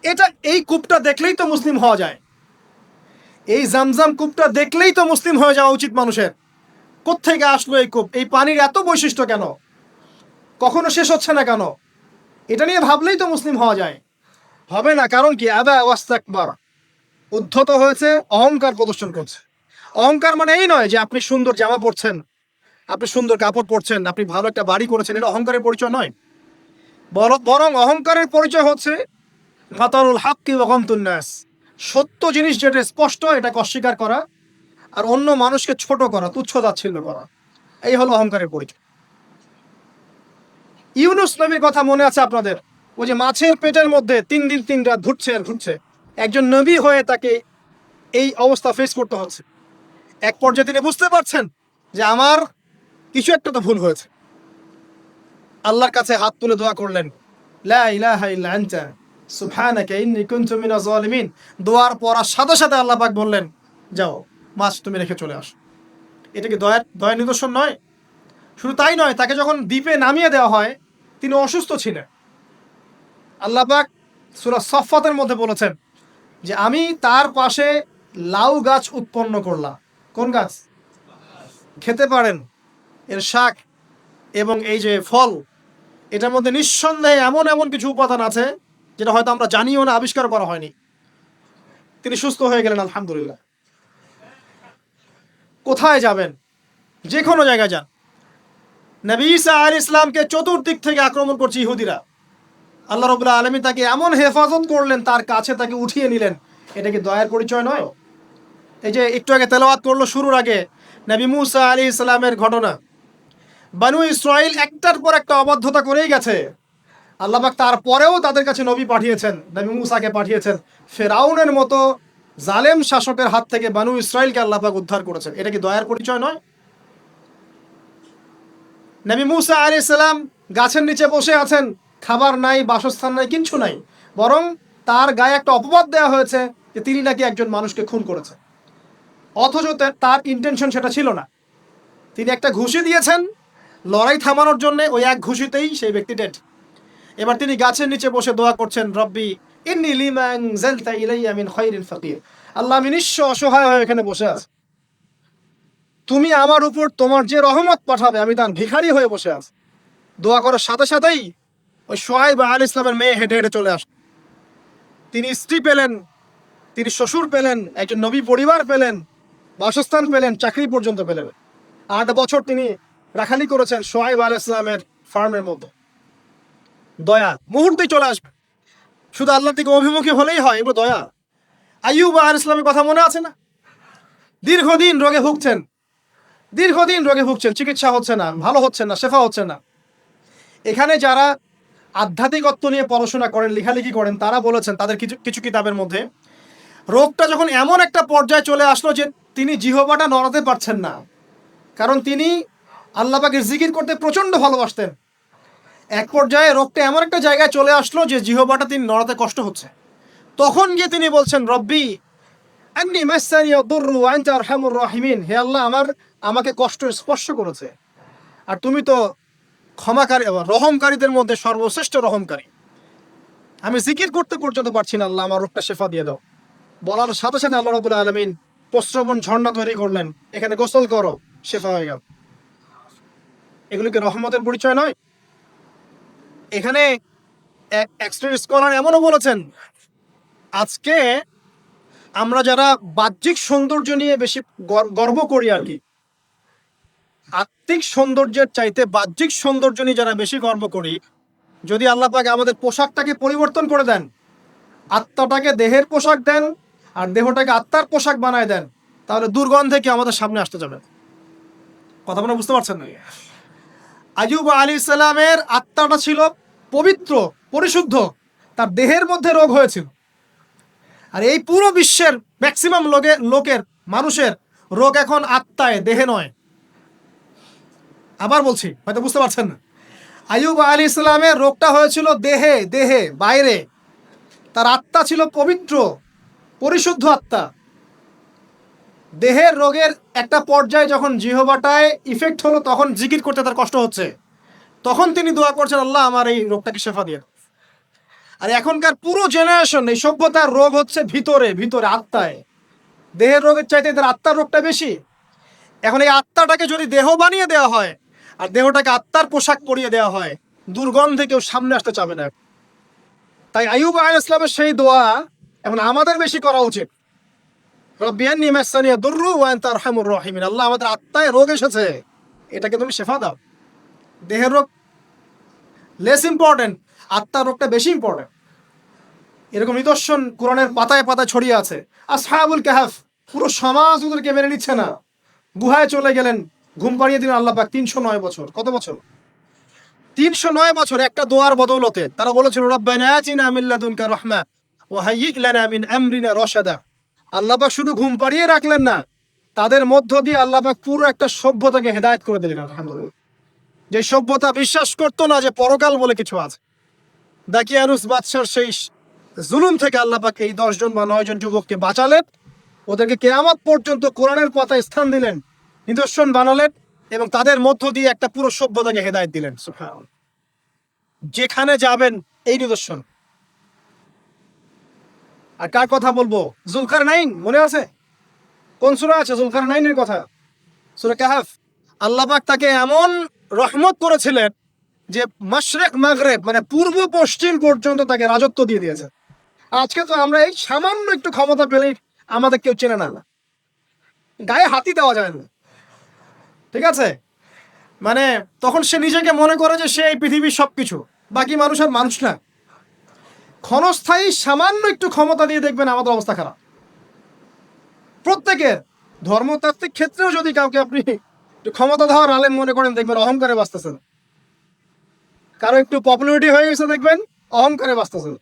এটা, এই কূপটা দেখলেই তো মুসলিম হওয়া যায়। এই জামজাম কূপটা দেখলেই তো মুসলিম হয়ে যাওয়া উচিত মানুষের। কোত্থেকে আসলো এই কূপ? এই পানির এত বৈশিষ্ট্য কেন? কখনো শেষ হচ্ছে না কেন? এটা নিয়ে ভাবলেই তো মুসলিম হওয়া যায়। হবে না, কারণ কি? আবা ওয়াস্তাকবার, উদ্ধত হয়েছে, অহংকার প্রদর্শন করছে। অহংকার মানে এই নয় যে আপনি সুন্দর জামা পরছেন, আপনি সুন্দর কাপড় পরছেন, আপনি ভালো একটা বাড়ি করেছেন, এটা অহংকারের পরিচয় নয়। বরং অহংকারের পরিচয় হচ্ছে বাতারুল হাক্কি ওয়া গামতুন নাস, সত্য জিনিস যেটা স্পষ্ট এটাকে অস্বীকার করা, আর অন্য মানুষকে ছোট করা, তুচ্ছ তাচ্ছিল্য করা, এই হলো অহংকারের পরিচয়। ইউনুস নবীর কথা মনে আছে আপনাদের? ওই যে মাছের পেটের মধ্যে 3 দিন 3 রাত ঘুরছে আর ঘুরছে, একজন নবী হয়ে তাকে এই অবস্থা ফেস করতে হচ্ছে। এক পর্যায়ে তিনি বুঝতে পারছেন যে আমার কিছু একটা তো ভুল হয়েছে। আল্লাহর কাছে হাত তুলে দোয়া করলেন, লা ইলাহা ইল্লা আনতা সুবহানাকা ইন্নী কুনতু মিনাজ জালিমিন। দোয়ার পড়ার সাথে সাথে আল্লাহ পাক বললেন, যাও মাছ তুমি রেখে চলে আসো। এটা কি দয়ার নিদর্শন নয়? শুধু তাই নয়, তাকে যখন দ্বীপে নামিয়ে দেওয়া হয়, তিনি অসুস্থ ছিলেন। আল্লাহ পাক সূরা সফফাতের মধ্যে বলেছেন যে আমি তার পাশে লাউ গাছ উৎপন্ন করলাম। কোন গাছ? খেতে পারেন, এর শাক এবং এই যে ফল, এটার মধ্যে নিঃসন্দেহে এমন এমন কিছু উপাদান আছে যেটা হয়তো আমরা জানিও না, আবিষ্কার করা হয়নি। তিনি সুস্থ হয়ে গেলেন, আলহামদুলিল্লাহ। কোথায় যাবেন? যে কোনো জায়গায় যান, নবী ঈসা আলাইহিস ইসলামকে চতুর্দিক থেকে আক্রমণ করছে ইহুদিরা। আল্লাহ রাব্বুল আলামিন তাকে এমন হেফাজত করলেন, তার কাছে তাকে উঠিয়ে নিলেন। এটা কি দয়ার পরিচয় নয়? এই যে একটু আগে তেলাওয়াত করলো শুরুর আগে নবী মুসা আলাইহিস সালামের ঘটনা। বানু ইসরাইল একটার পর একটা অবাধ্যতা করেই গেছে। আল্লাহ পাক তারপরেও তাদের কাছে নবী পাঠিয়েছেন, নবী মুসাকে পাঠিয়েছেন। ফেরাউনের মতো জালেম শাসকের হাত থেকে বানু ইসরাইলকে আল্লাহ পাক উদ্ধার করেছেন। এটা কি দয়ার পরিচয় নয়? নবী মুসা আলাইহিস সালাম গাছের নিচে বসে আছেন, খাবার নাই, বাসস্থান নাই, কিচ্ছু নাই। বরং তার গায়ে একটা অপবাদ দেওয়া হয়েছে যে তিনি নাকি একজন মানুষকে খুন করেছে, অথচ তার ইন্টেনশন সেটা ছিল না। তিনি একটা ঘুষি দিয়েছেন লড়াই থামানোর জন্য, ওই এক ঘুষিতেই সেই ব্যক্তি ডেড। এবার তিনি গাছের নিচে বসে দোয়া করছেন, রব্বি ইন্নী লিমা আনজালতা ইলাইয়া মিন খায়রিন ফাকির। আল্লাহ, আমি নিঃস্ব অসহায় হয়ে এখানে বসে আছি, তুমি আমার উপর তোমার যে রহমত পাঠাবে আমি তার ভিখারি হয়ে বসে আছি। দোয়া করার সাথে সাথেই ওই শুআয়ব আলাইহিস সালামের মেয়ে হেঁটে হেঁটে চলে আসে। তিনি স্ত্রী পেলেন, তিনি শ্বশুর পেলেন, একজন নবী পরিবার পেলেন, বাসস্থান পেলেন, চাকরি পর্যন্ত পেলেন। 8 বছর তিনি রাখালি করেছেন শুআয়ব আলাইহিস সালামের ফার্মের মধ্যে। দয়া মুহূর্তেই চলে আসবে, শুধু আল্লাহর দিকে অভিমুখী হলেই হয়, এগুলো দয়া। আইয়ুব আলাইহিস সালামের কথা মনে আছে না? দীর্ঘদিন রোগে ভুগছেন, চিকিৎসা হচ্ছে না, ভালো হচ্ছে না, শেফা হচ্ছে না। এখানে যারা আধ্যাত্মিকত্ব নিয়ে পড়াশোনা করেন, লেখালেখি করেন, তারা বলেছেন তাদের কিছু কিছু কিতাবের মধ্যে, রোগটা যখন এমন একটা পর্যায়ে চলে আসলো যে তিনি জিহ্বাটা নড়াতে পারছেন না, কারণ তিনি আল্লাহ পাকের জিকির করতে প্রচন্ড ভালোবাসতেন। এক পর্যায়ে রোগটা এমন একটা জায়গায় চলে আসলো যে জিহ্বাটা তিনি নড়াতে কষ্ট হচ্ছে। তখন গিয়ে তিনি বলছেন, রব্বি আন্নী মাসসানি ইয়াদুররু ওয়া আনতা আরহামুর রাহিমিন। হে আল্লাহ, আমাকে কষ্ট স্পর্শ করেছে, আর তুমি তো ক্ষমাকারী, রহমকারীদের মধ্যে সর্বশ্রেষ্ঠ রহমকারী। আমি জিকির করতে পর্যন্ত পারছি না, আল্লাহ আমার রোগটা শেফা দিয়ে দাও। বলার সাথে সাথে আল্লাহ রাব্বুল আলামিন প্রস্রবণ ঝর্ণা তৈরি করলেন, এখানে গোসল করো, শেফা হয়ে গেল। এগুলো কি রহমতের পরিচয় নয়? এখানে এক্সট্রা স্কলার এমনও বলেছেন, আজকে আমরা যারা বাহ্যিক সৌন্দর্য নিয়ে বেশি গর্ব করি আর কি, আত্মিক সৌন্দর্যের চাইতে বাহ্যিক সৌন্দর্য নিয়ে যারা বেশি গর্ব করি, যদি আল্লাহ পাক আমাদের পোশাকটাকে পরিবর্তন করে দেন, আত্মাটাকে দেহের পোশাক দেন আর দেহটাকে আত্মার পোশাক বানায় দেন, তাহলে দুর্গন্ধে কি আমাদের সামনে আসতে যাবে? কথা মনে বুঝতে পারছেন না? আইয়ুব আলাইহিস সালামের আত্মাটা ছিল পবিত্র, পরিশুদ্ধ, তার দেহের মধ্যে রোগ হয়েছিল। আর এই পুরো বিশ্বের ম্যাক্সিমাম লোকের মানুষের রোগ এখন আত্মায়, দেহে নয়। আবার বলছি, হয়তো বুঝতে পারছেন না। আইয়ুব আলাইহিস সালামের রোগটা হয়েছিল দেহে বাইরে, তার আত্মা ছিল পবিত্র, পরিশুদ্ধ আত্মা। দেহের রোগের একটা পর্যায়ে যখন জিহ্বাটায় ইফেক্ট হলো, তখন জিকির করতে তার কষ্ট হচ্ছে, তখন তিনি দোয়া করছেন, আল্লাহ আমার এই রোগটাকে শেফা দিয়ে দাও। আর এখনকার পুরো জেনারেশন, এই সভ্যতার রোগ হচ্ছে ভিতরে, আত্মায়, দেহের রোগের চাইতে এদের আত্মার রোগটা বেশি। এখন এই আত্মাটাকে যদি দেহ বানিয়ে দেওয়া হয় আর দেহটাকে আত্মার পোশাক পরিয়ে দেওয়া হয়, দুর্গন্ধে কেউ সামনে আসতে চাবে না। তাই আইয়ুব আলাইহিস সালামের সেই দোয়া এখন আমাদের বেশি করা উচিত। রব্বি আন্নী মাসানিয়া দুররু ওয়া আনতা আরহামুর রাহিমিন। আল্লাহ, আমাদের আত্মায় রোগ এসেছে, এটাকে তুমি শেফা দাও। দেহের রোগ লেস ইম্পর্টেন্ট, আত্মার রোগটা বেশি ইম্পর্টেন্ট। এরকম নিদর্শন কোরআনের পাতায় পাতায় ছড়িয়ে আছে। আসহাবুল কাহাফ, পুরো সমাজ ওদেরকে মেনে নিচ্ছে না, গুহায় চলে গেলেন, ঘুম পাড়িয়ে দিলেন আল্লাহ পাক। 309 বছর, কত বছর? 309 বছর একটা দোয়ার বদৌলতে তারা বলেছিল রব্বানা আতিনা মিন লাদুনকা রাহমা ওয়া হাইয়্যি লানা মিন আমরিনা রাশাদা। আল্লাহ পাক শুধু ঘুম পাড়িয়ে রাখলেন না, তাদের মধ্য দিয়ে আল্লাহ পাক পুরো একটা সভ্যতাকে হেদায়েত করে দিলেন। আলহামদুলিল্লাহ। যে সভ্যতা বিশ্বাস করতো না যে পরকাল বলে কিছু আছে, দাকিয়ানুস বাদশার সেই জুলুম থেকে আল্লাহ পাক এই 10 জন বা 9 জন যুবককে বাঁচালেন, ওদেরকে কিয়ামত পর্যন্ত কোরআনের পাতায় স্থান দিলেন, নিদর্শন বানালেন এবং তাদের মধ্য দিয়ে একটা পুরো সভ্যতাকে হেদায়েত দিলেন। সুবহানাল্লাহ। যেখানে যাবেন এই নিদর্শন। আর কার কথা বলবো? জুলকারনাইন, মনে আছে? কোন সূরা আছে জুলকারনাইনের কথা? সূরা কাহাফ। আল্লাহ পাক তাকে এমন রহমত করেছিলেন যে মাশরিক মাগরিব মানে পূর্ব পশ্চিম পর্যন্ত তাকে রাজত্ব দিয়ে দিয়েছে। আজকে তো আমরা এই সামান্য একটু ক্ষমতা পেলেই আমাদের কেউ চেনে না, গায়ে হাতি দেওয়া যায় না, ঠিক আছে? মানে তখন সে নিজেকে মনে করে যে সে এই পৃথিবীর সবকিছু, বাকি মানুষ আর মানুষ না। ক্ষণস্থায়ী সামান্য একটু ক্ষমতা দিয়ে দেখবেন আমাদের অবস্থা খারাপ। প্রত্যেকের ধর্মতাত্ত্বিক ক্ষেত্রেও যদি কাউকে আপনি একটু ক্ষমতা দেওয়ার আলেম মনে করেন, দেখবেন অহংকারে বাঁচতেছেন। কারো একটু পপুলারিটি হয়ে গেছে, দেখবেন অহংকারে বাঁচতেছেন।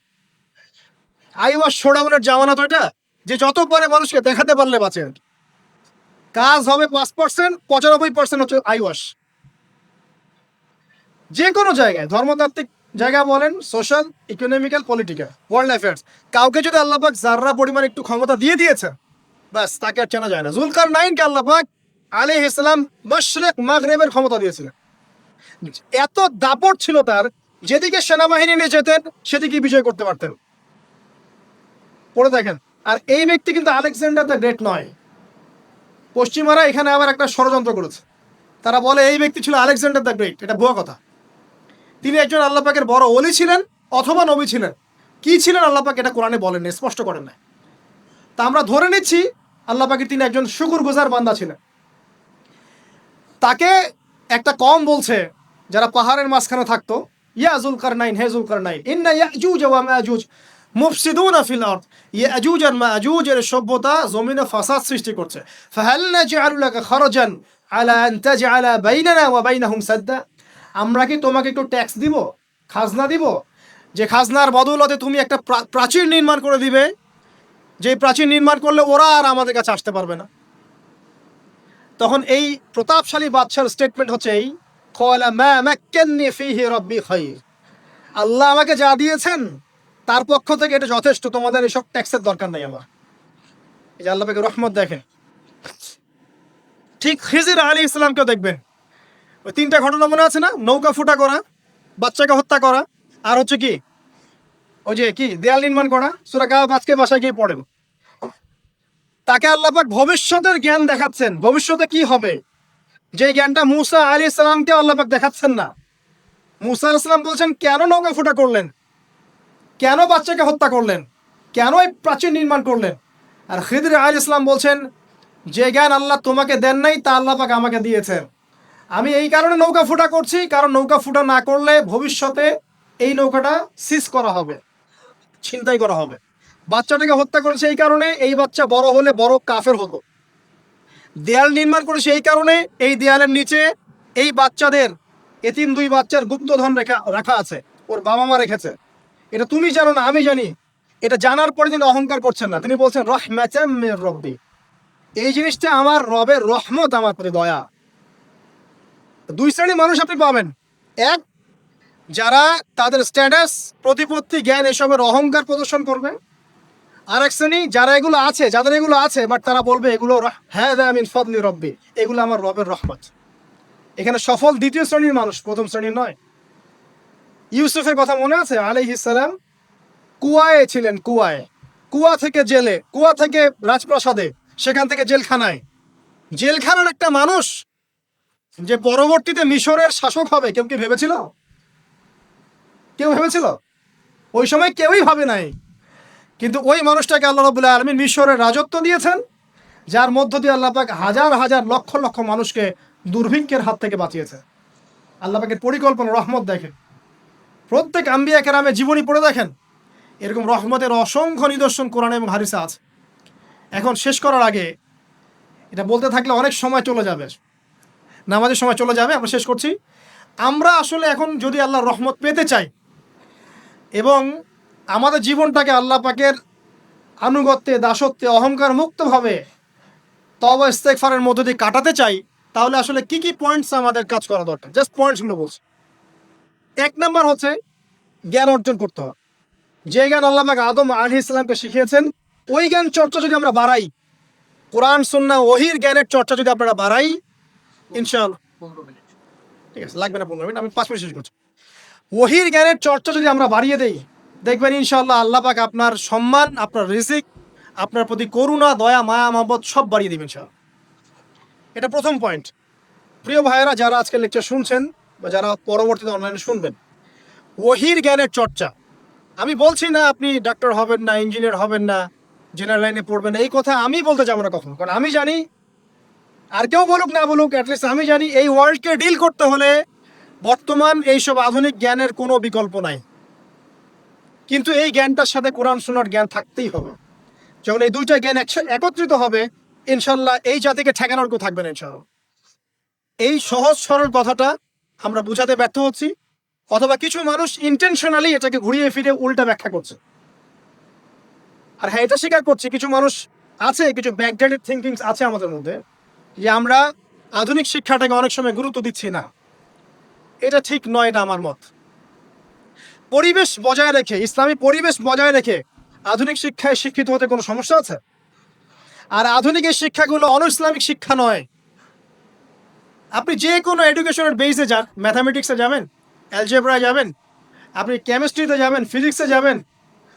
আইওয়াশ শোডাউনের জামানা তো এটা, যে যত পারে মানুষকে দেখাতে পারলে বাঁচে। কাজ হবে 5%, 95% হচ্ছে আইওয়াশ। যে কোনো জায়গায়, ধর্মতাত্ত্বিক জায়গা বলেন, social, economical, political, world affairs, কাউকে যদি আল্লাহ পাক যাররা পরিমাণ একটু ক্ষমতা দিয়ে দিয়েছে, ব্যাস তাকে আর চেনা যায় না। জুলকারনাইনকে আল্লাহ পাক আলাইহিস সালাম মাশরিক মাগরিবের ক্ষমতা দিয়েছিলেন। এত দাপট ছিল তার, যেদিকে সেনাবাহিনী নিয়ে যেতেন সেদিকে বিজয় করতে পারতেন। পড়ে দেখেন। আর এই ব্যক্তি কিন্তু আলেকজান্ডার দ্য গ্রেট নয়। পশ্চিমারা এখানে আবার একটা ষড়যন্ত্র করেছে, তারা বলে এই ব্যক্তি ছিল আলেকজান্ডার দ্য গ্রেট। এটা ভুয়া কথা। তিনি একজন আল্লাহ পাকের বড় ওলি ছিলেন অথবা নবী ছিলেন। কি ছিলেন আল্লাহ পাক এটা কোরআনে বলেন, স্পষ্ট করেন না। তা আমরা ধরে নিচ্ছি আল্লাহ পাকের তিনি একজন শুকরগুজার বান্দা ছিলেন। তাকে একটা কম বলছে যারা পাহাড়ের মাঝখানে থাকতো, ইয়া জুলকারনাইন, হে জুলকারনাইন, ইন্না ইয়াজুজ ওয়া মাজুজ মুফসিদুনা ফিল আরদ। ইয়াজুজ আর মাজুজ এর সভ্যতা জমিনে ফাসাদ সৃষ্টি করছে। ফাহাল নাজআলু লাকা খারাজান আলা আন তাজআলা বাইনানা ওয়া বাইনাহুম সাদ্দা। আমরা কি তোমাকে একটু ট্যাক্স দিব, খাজনা দিব, যে খাজনার বদৌলতে তুমি একটা প্রাচীর নির্মাণ করে দিবে, যে প্রাচীর নির্মাণ করলে ওরা আর আমাদের কাছে আসতে পারবে না। তখন এই প্রতাপশালী বাদশার স্টেটমেন্ট হচ্ছে এই, ক্বালা মা মাক্কান্নী ফীহি রাব্বী খায়র। আল্লাহ আমাকে যা দিয়েছেন তার পক্ষ থেকে এটা যথেষ্ট, তোমাদের এসব ট্যাক্সের দরকার নেই আমার। এই যে আল্লাহ পাকের রহমত দেখেন। ঠিক খিজির আলাইহিস সালামকেও দেখবেন, ওই 3টা ঘটনা মনে আছে না? নৌকা ফুটা করা, বাচ্চাকে হত্যা করা, আর হচ্ছে কি ওই যে কি দেয়াল নির্মাণ করা। সূরা কাহাফ আজকে বাসায় গিয়ে পড়েন। তাকে আল্লাহ পাক ভবিষ্যতের জ্ঞান দেখাচ্ছেন, ভবিষ্যতে কি হবে, যে জ্ঞানটা মূসা আলাইহিস সালামকে আল্লাহ পাক দেখাচ্ছেন না। মূসা আলাইহিস সালাম বলছেন কেন নৌকা ফুটা করলেন, কেন বাচ্চাকে হত্যা করলেন, কেন এই প্রাচীর নির্মাণ করলেন। আর খিদির আলাইহিস সালাম বলছেন যে জ্ঞান আল্লাহ তোমাকে দেন নাই তা আল্লাহ পাক আমাকে দিয়েছেন। আমি এই কারণে নৌকা ফুটা করছি, কারণ নৌকা ফুটা না করলে ভবিষ্যতে এই নৌকাটা সিজ করা হবে, ছিনতাই করা হবে। বাচ্চাটাকে হত্যা করেছে এই কারণে, এই বাচ্চা বড় হলে বড় কাফের হতো। দেয়াল নির্মাণ করেছে এই কারণে, এই দেয়ালের নিচে এই বাচ্চাদের, এতিম 2 বাচ্চার গুপ্তধন রাখা আছে, ওর বাবা মা রেখেছে। এটা তুমি জানো না, আমি জানি। এটা জানার পরে তিনি অহংকার করছেন না, তিনি বলছেন রাহমাতাম মির রাব্বি, এই জিনিসটা আমার রবের রহমত, আমার প্রতি দয়া। 2 শ্রেণীর মানুষ আপনি পাবেন। এক, যারা তাদের স্ট্যাটাস, প্রতিপত্তি, জ্ঞান এসবের অহংকার প্রদর্শন করবে। আরেক শ্রেণী যারা এগুলো আছে, যাদের এগুলো আছে বাট তারা বলবে এগুলো হাযা মিন ফাদলি রাব্বি, এগুলো আমার রবের রহমত। এখানে সফল 2য় শ্রেণীর মানুষ, 1ম শ্রেণীর নয়। ইউসুফের কথা মনে আছে? আলাইহিস সালাম কুয়ায় ছিলেন, কুয়া থেকে জেলে, কুয়া থেকে রাজপ্রাসাদে, সেখান থেকে জেলখানায়। জেলখানার একটা মানুষ যে পরবর্তীতে মিশরের শাসক হবে, কেউ কি ভেবেছিল? কেউ ভেবেছিল? ওই সময় কেউই ভাবে নাই। কিন্তু ওই মানুষটাকে আল্লাহ রাব্বুল আলামিন মিশরের রাজত্ব দিয়েছেন, যার মধ্য দিয়ে আল্লাহ পাক হাজার হাজার লক্ষ লক্ষ মানুষকে দুর্ভিক্ষের হাত থেকে বাঁচিয়েছে। আল্লাহ পাকের পরিকল্পনা, রহমত দেখেন। প্রত্যেক আম্বিয়া কেরামের জীবনী পড়ে দেখেন, এরকম রহমতের অসংখ্য নিদর্শন কোরআন এবং হাদিসে আছে। এখন শেষ করার আগে, এটা বলতে থাকলে অনেক সময় চলে যাবে, নামাজের সময় চলে যাবে, আমরা শেষ করছি। আমরা আসলে এখন যদি আল্লাহর রহমত পেতে চাই এবং আমাদের জীবনটাকে আল্লাহ পাকের আনুগত্যে, দাসত্বে, অহংকার মুক্তভাবে তওবা ইস্তেগফারের মধ্য দিয়ে কাটাতে চাই, তাহলে আসলে কি কি পয়েন্টস আমাদের কাজ করা দরকার, জাস্ট পয়েন্টসগুলো বলছি। 1 নাম্বার হচ্ছে জ্ঞান অর্জন করতে হবে। যে জ্ঞান আল্লাহ পাক আদম আলাইহিস সালামকে শিখিয়েছেন, ওই জ্ঞান চর্চা যদি আমরা বাড়াই, কোরআন সুন্নাহ ওহির জ্ঞানের চর্চা যদি আপনারা বাড়াই, ইনশাআল্লাহ 15 মিনিট, ঠিক আছে, লাগবে না 15 মিনিট, আমি 5 মিনিট শেষ করছি। ওহির জ্ঞানের চর্চা যদি আমরা বাড়িয়ে দেই, দেখবেন ইনশাআল্লাহ আল্লাহ পাক আপনার সম্মান, আপনার রিজিক, আপনার প্রতি করুণা, দয়া, মায়া, মহব্বত সব বাড়িয়ে দিবেন ইনশাআল্লাহ। এটা প্রথম পয়েন্ট। প্রিয় ভাইয়েরা, যারা আজকে লেকচার শুনছেন বা যারা পরবর্তীতে অনলাইনে শুনবেন, ওহির জ্ঞানের চর্চা। আমি বলছি না আপনি ডাক্তার হবেন না, ইঞ্জিনিয়ার হবেন না, জেনারেল লাইনে পড়বেন না, এই কথা আমি বলতে যাবো না কখনো। কারণ আমি জানি, আর কেউ বলুক না বলুক, অ্যাটলিস্ট আমি জানি এই ওয়ার্ল্ডকে ডিল করতে হলে বর্তমান এইসব আধুনিক জ্ঞানের কোনো বিকল্প নাই। কিন্তু এই জ্ঞানটার সাথে কোরআন সুন্নাহর জ্ঞান থাকতেই হবে। যখন এই দুইটা জ্ঞান একত্রিত হবে, ইনশাল্লাহ এই জাতিকে ঠেকানোর কেউ থাকবে না ইনশাল্লাহ। এই সহজ সরল কথাটা আমরা বুঝাতে ব্যর্থ হচ্ছি, অথবা কিছু মানুষ ইন্টেনশনালি এটাকে ঘুরিয়ে ফিরে উল্টা ব্যাখ্যা করছে। আর হ্যাঁ, এটা স্বীকার করছি, কিছু মানুষ আছে, কিছু ব্যাকডেটেড থিঙ্কিংস আছে আমাদের মধ্যে, যে আমরা আধুনিক শিক্ষাটাকে অনেক সময় গুরুত্ব দিচ্ছি না। এটা ঠিক নয়, এটা আমার মত। পরিবেশ বজায় রেখে, ইসলামী পরিবেশ বজায় রেখে আধুনিক শিক্ষায় শিক্ষিত হতে কোনো সমস্যা আছে? আর আধুনিক এই শিক্ষাগুলো অন ইসলামিক শিক্ষা নয়। আপনি যে কোনো এডুকেশনের বেসে যান, ম্যাথামেটিক্সে যাবেন, অ্যালজেব্রায় যাবেন, আপনি কেমিস্ট্রিতে যাবেন, ফিজিক্সে যাবেন,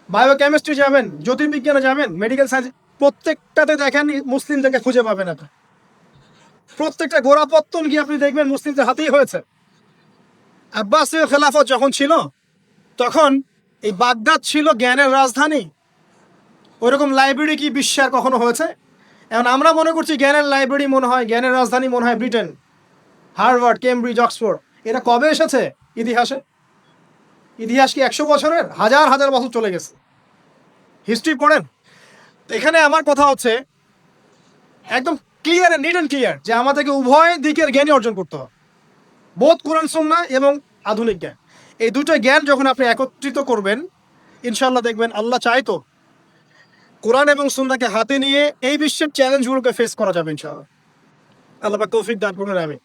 বায়োকেমিস্ট্রি যাবেন, জ্যোতির্বিজ্ঞানে যাবেন, মেডিকেল সায়েন্স, প্রত্যেকটাতে দেখেন মুসলিমদেরকে খুঁজে পাবেন আপনি। প্রত্যেকটা গোড়াপত্তন গিয়ে আপনি দেখবেন মুসলিমদের হাতেই হয়েছে। আব্বাসীয় খেলাফত যখন ছিল, তখন এই বাগদাদ ছিল জ্ঞানের রাজধানী। ওইরকম লাইব্রেরি কি বিশ্বে আর কখনো হয়েছে? এখন আমরা মনে করছি জ্ঞানের লাইব্রেরি মনে হয়, জ্ঞানের রাজধানী মনে হয় ব্রিটেন, হার্ভার্ড, কেমব্রিজ, অক্সফোর্ড। এটা কবে এসেছে ইতিহাসে? ইতিহাস কি 100 বছরের? হাজার হাজার বছর চলে গেছে। হিস্ট্রি পড়েন। এখানে আমার কথা হচ্ছে একদম ক্লিয়ার, নিট অ্যান্ড ক্লিয়ার, যে আমাদেরকে উভয় দিকের জ্ঞানই অর্জন করতে হবে, বোধ কোরআন সুন্নাহ এবং আধুনিক জ্ঞান। এই দুটো জ্ঞান যখন আপনি একত্রিত করবেন, ইনশাল্লাহ দেখবেন আল্লাহ চাইতো কোরআন এবং সুন্নাহকে হাতে নিয়ে এই বিশ্বের চ্যালেঞ্জগুলোকে ফেস করা যাবে ইনশাআল্লাহ। আল্লাহ পাক তৌফিক দান করুন, আমিন।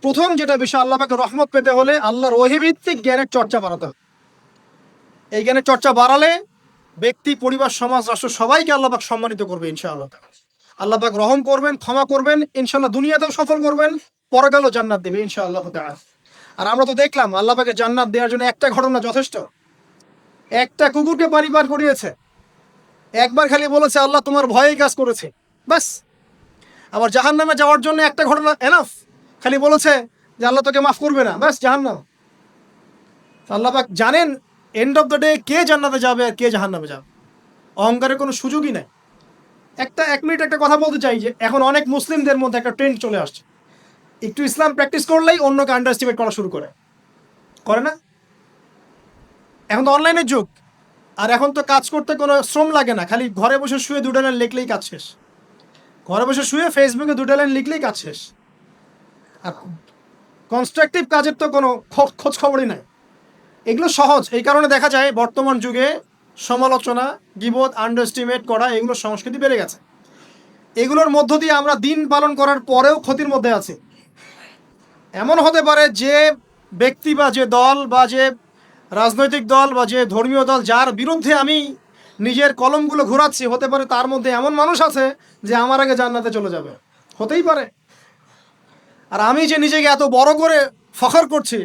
প্রথম যেটা বিষয়, আল্লাহ পাকের রহমত পেতে হলে আল্লাহর ওহীভিত্তিক জ্ঞানের চর্চা বাড়াতে হবে। এই জ্ঞানের চর্চা বাড়ালে ব্যক্তি, পরিবার, সমাজ, রাষ্ট্র সবাইকে আল্লাহ পাক সম্মানিত করবে ইনশাআল্লাহ। আল্লাহ পাক রহম করবেন, ক্ষমা করবেন, ইনশাআল্লাহ দুনিয়াতেও সফল করবেন, পরকালেও জান্নাত দেবে ইনশাআল্লাহ তাআলা। আর আমরা তো দেখলাম আল্লাহ পাকের জান্নাত দেওয়ার জন্য একটা ঘটনা যথেষ্ট। একটা কুকুরকে পানি পার করিয়েছে, একবার খালি বলেছে আল্লাহ তোমার ভয়েই কাজ করেছে, বাস। আবার জাহান্নামে যাওয়ার জন্য একটা ঘটনা এনাফ, খালি বলেছে যে আল্লাহ তোকে মাফ করবে না, বাস জাহান্নাম। আল্লাহ পাক জানেন এন্ড অফ দ্য ডে কে জান্নাতে যাবে আর কে জাহান্নামে যাবে। অহংকারের কোনো সুযোগই নাই। এক মিনিট একটা কথা বলতে চাই, যে এখন অনেক মুসলিমদের মধ্যে একটা ট্রেন্ড চলে আসছে, একটু ইসলাম প্র্যাকটিস করলেই অন্যকে আন্ডার এস্টিমেট করা শুরু করে না? এখন তো অনলাইনের যুগ, আর এখন তো কাজ করতে কোনো শ্রম লাগে না, খালি ঘরে বসে শুয়ে 2টা লাইন লিখলেই কাজ শেষ। ঘরে বসে শুয়ে ফেসবুকে 2টা লাইন লিখলেই কাজ শেষ। আর কনস্ট্রাকটিভ কাজের তো কোনো খোঁজ খবরই নাই। এগুলো সহজ, এই কারণে দেখা যায় বর্তমান যুগে সমালোচনা, গীবত, আন্ডার এস্টিমেট করা, এগুলোর সংস্কৃতি বেড়ে গেছে। এগুলোর মধ্য দিয়ে আমরা দিন পালন করার পরেও ক্ষতির মধ্যে আছি। এমন হতে পারে যে ব্যক্তি বা যে দল বা যে রাজনৈতিক দল বা যে ধর্মীয় দল যার বিরুদ্ধে আমি নিজের কলমগুলো ঘোরাচ্ছি, হতে পারে তার মধ্যে এমন মানুষ আছে যে আমার আগে জান্নাতে চলে যাবে, হতেই পারে। আর আমি যে নিজেকে এত বড় করে ফখর করছি,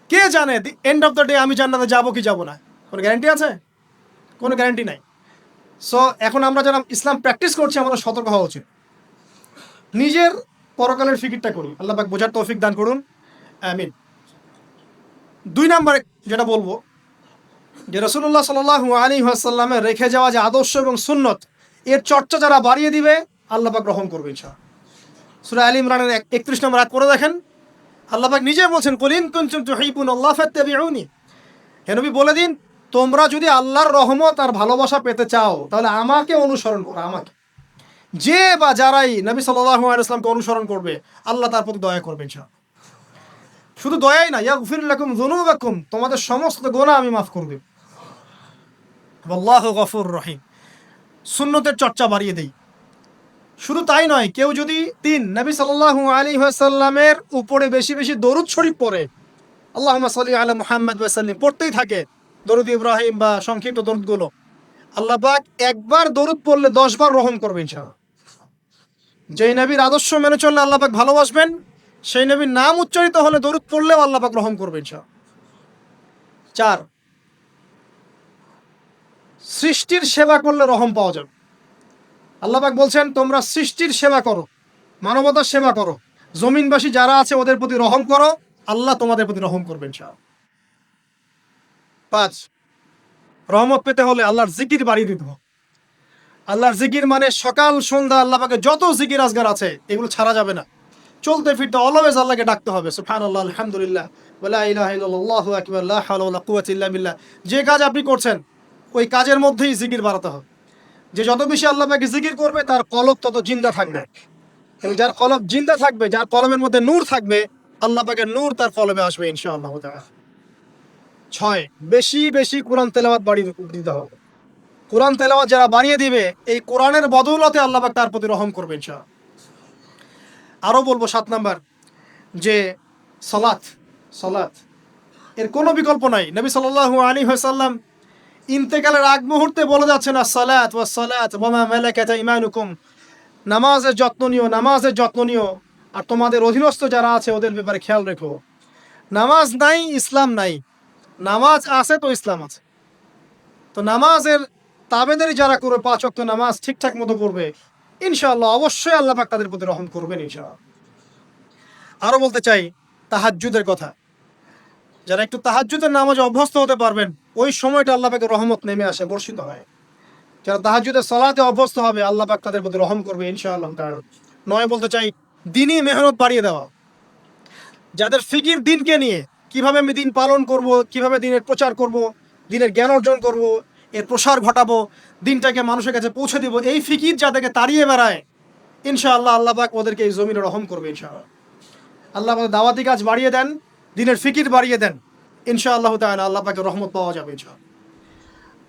কে জানে এন্ড অফ দ্য ডে আমি জান্নাতে যাবো কি যাবো না? কোনো গ্যারান্টি আছে? কোনো গ্যারান্টি নাই। সো এখন আমরা যারা ইসলাম প্র্যাকটিস করছি আমাদের সতর্ক হওয়া উচিত, নিজের পরকালের ফিকিরটা করি। আল্লাহ পাক বোঝার তৌফিক দান করুন, আমিন। 2 নম্বরে যেটা বলবো যে রাসূলুল্লাহ সাল্লাল্লাহু আলাইহি ওয়াসাল্লামের রেখে যাওয়া যে আদর্শ এবং সুন্নত, এর চর্চা যারা বাড়িয়ে দিবে আল্লাহ পাক গ্রহণ করবে ইনশাআল্লাহ। সূরা আলী ইমরানের 31 নম্বর আয়াত পড়ে দেখেন, আল্লাহ পাক নিজে বলছেন, কুল ইন কুনতুম তুহিব্বুনাল্লাহ ফাত্তাবিউনি, হে নবী বলে দিন, তোমরা যদি আল্লাহর রহমত আর ভালোবাসা পেতে চাও তাহলে আমাকে অনুসরণ করো। আমাকে, যে বা যারাই নবী সাল্লাল্লাহু আলাইহি ওয়াসাল্লামকে অনুসরণ করবে আল্লাহ তার প্রতি দয়া করবেন ইনশাআল্লাহ। শুধু দয়াই না, ইয়াগফির লাকুম যুনুবাকুম, তোমাদের সমস্ত গুনাহ আমি মাফ করে দেব। আল্লাহু গফুর রহিম। সুন্নতের চর্চা বাড়িয়ে দেই। শুধু তাই নয়, কেউ যদি নবী সাল্লাল্লাহু আলাইহি ওয়াসাল্লামের উপরে বেশি বেশি দরুদ শরীফ পড়ে, আল্লাহুম্মা সাল্লি আলা মুহাম্মাদ ওয়া সাল্লিম পড়তেই থাকে, দরুদ ইব্রাহিম বা সংক্ষিপ্ত দরুদগুলো, আল্লাহ পাক একবার দরুদ পড়লে 10 বার রহম করবে ইনশাআল্লাহ। যেই নবীর আদর্শ মেনে চললে আল্লাহ পাক ভালোবাসবেন, সেই নবীর নাম উচ্চারিত হলে দরুদ পড়লেও আল্লাহ পাক রহম করবে ইনশাআল্লাহ। 4, সৃষ্টির সেবা করলে রহম পাওয়া যাবে। আল্লাহ পাক বলছেন, তোমরা সৃষ্টির সেবা করো, মানবতার সেবা করো, জমিনবাসী যারা আছে ওদের প্রতি রহম করো, আল্লাহ তোমাদের প্রতি রহম করবেন ইনশাআল্লাহ। 5, রহমত পেতে হলে আল্লাহর জিকির বাড়িয়ে দিতে হবে। আল্লাহর জিকির মানে সকাল সন্ধ্যা আল্লাহ পাকে যত জিকির আজগার আছে এগুলো ছাড়া যাবে না। চলতে ফিরতে অলওয়েজ আল্লাহকে ডাকতে হবে, সুবহানাল্লাহ, আলহামদুলিল্লাহ, ওয়ালা ইলাহা ইল্লাল্লাহ, আল্লাহু আকবার, লা হাওলা ওয়ালা কুওয়াতা ইল্লা বিল্লাহ। যে কাজ আপনি করছেন ওই কাজের মধ্যেই জিকির বাড়াতে হবে। যে যত বেশি আল্লাহ পাকে জিকির করবে তার কলব তত জিন্দা থাকবে, এবং যার কলব জিন্দা থাকবে, যার কলমের মধ্যে নূর থাকবে, আল্লাহ পাকের নূর তার কলবে আসবে ইনশাআল্লাহ তাআলা। 6, বেশি বেশি কোরআন তেলাওয়াত বাড়িয়ে দিতে হবে। কোরআন তেলাওয়াত যারা বাড়িয়ে দিবে, এই কোরআনের বদৌলতে আল্লাহ পাক তার প্রতি রহম করবে ইনশাআল্লাহ। আরও বলবো 7 নাম্বার যে সালাত এর কোনো বিকল্প নাই। নবী সাল্লাল্লাহু আলাইহি ওয়াসাল্লাম ইন্তেকালের আগ মুহূর্তে বলে যাচ্ছেন, আসসালাত ওয়াস সালাত ওয়া মা মালাকাত ঈমানুকুম, নামাজের যত্ন নিও, নামাজের যত্ন নিও, আর তোমাদের অধীনস্থ যারা আছে ওদের ব্যাপারে খেয়াল রেখো। নামাজ নাই ইসলাম নাই, নামাজ আছে তো ইসলাম আছে। তো নামাজের তাবেদারি যারা করবে, 5 ওয়াক্ত নামাজ ঠিকঠাক মতো করবে, ইনশাআল্লাহ অবশ্যই আল্লাহ পাক তাদের প্রতি রহম করবেন ইনশাআল্লাহ। আরও বলতে চাই তাহাজ্জুদের কথা। যারা একটু তাহাজ্জুদের নামাজে অভ্যস্ত হতে পারবেন, ওই সময়টা আল্লাহ পাকের রহমত নেমে আসে, বর্ষিত হয়। যারা তাহাজ্জুদের সালাতে অভ্যস্ত হবে আল্লাহ পাক তাদের প্রতি রহম করবে ইনশাআল্লাহ। 9 বলতে চাই দিনই মেহনত বাড়িয়ে দেওয়া। যাদের ফিকির দিনকে নিয়ে, কিভাবে আমি দিন পালন করব, কিভাবে দিনের প্রচার করব, দিনের জ্ঞান অর্জন করব, এর প্রসার ঘটাবো, দিনটাকে মানুষের কাছে পৌঁছে দিব, এই ফিকির যাদেরকে তাড়িয়ে বেড়ায়, ইনশাআল্লাহ আল্লাহ পাক ওদেরকে এই জমিনে রহম করবে ইনশাআল্লাহ। আল্লাহ আমাদের দাওয়াতি কাজ বাড়িয়ে দেন, দিনের ফিকির বাড়িয়ে দেন, ইনশাআল্লাহ তাআলা আল্লাহ পাকের রহমত পাওয়া যাবে ইনশাআল্লাহ।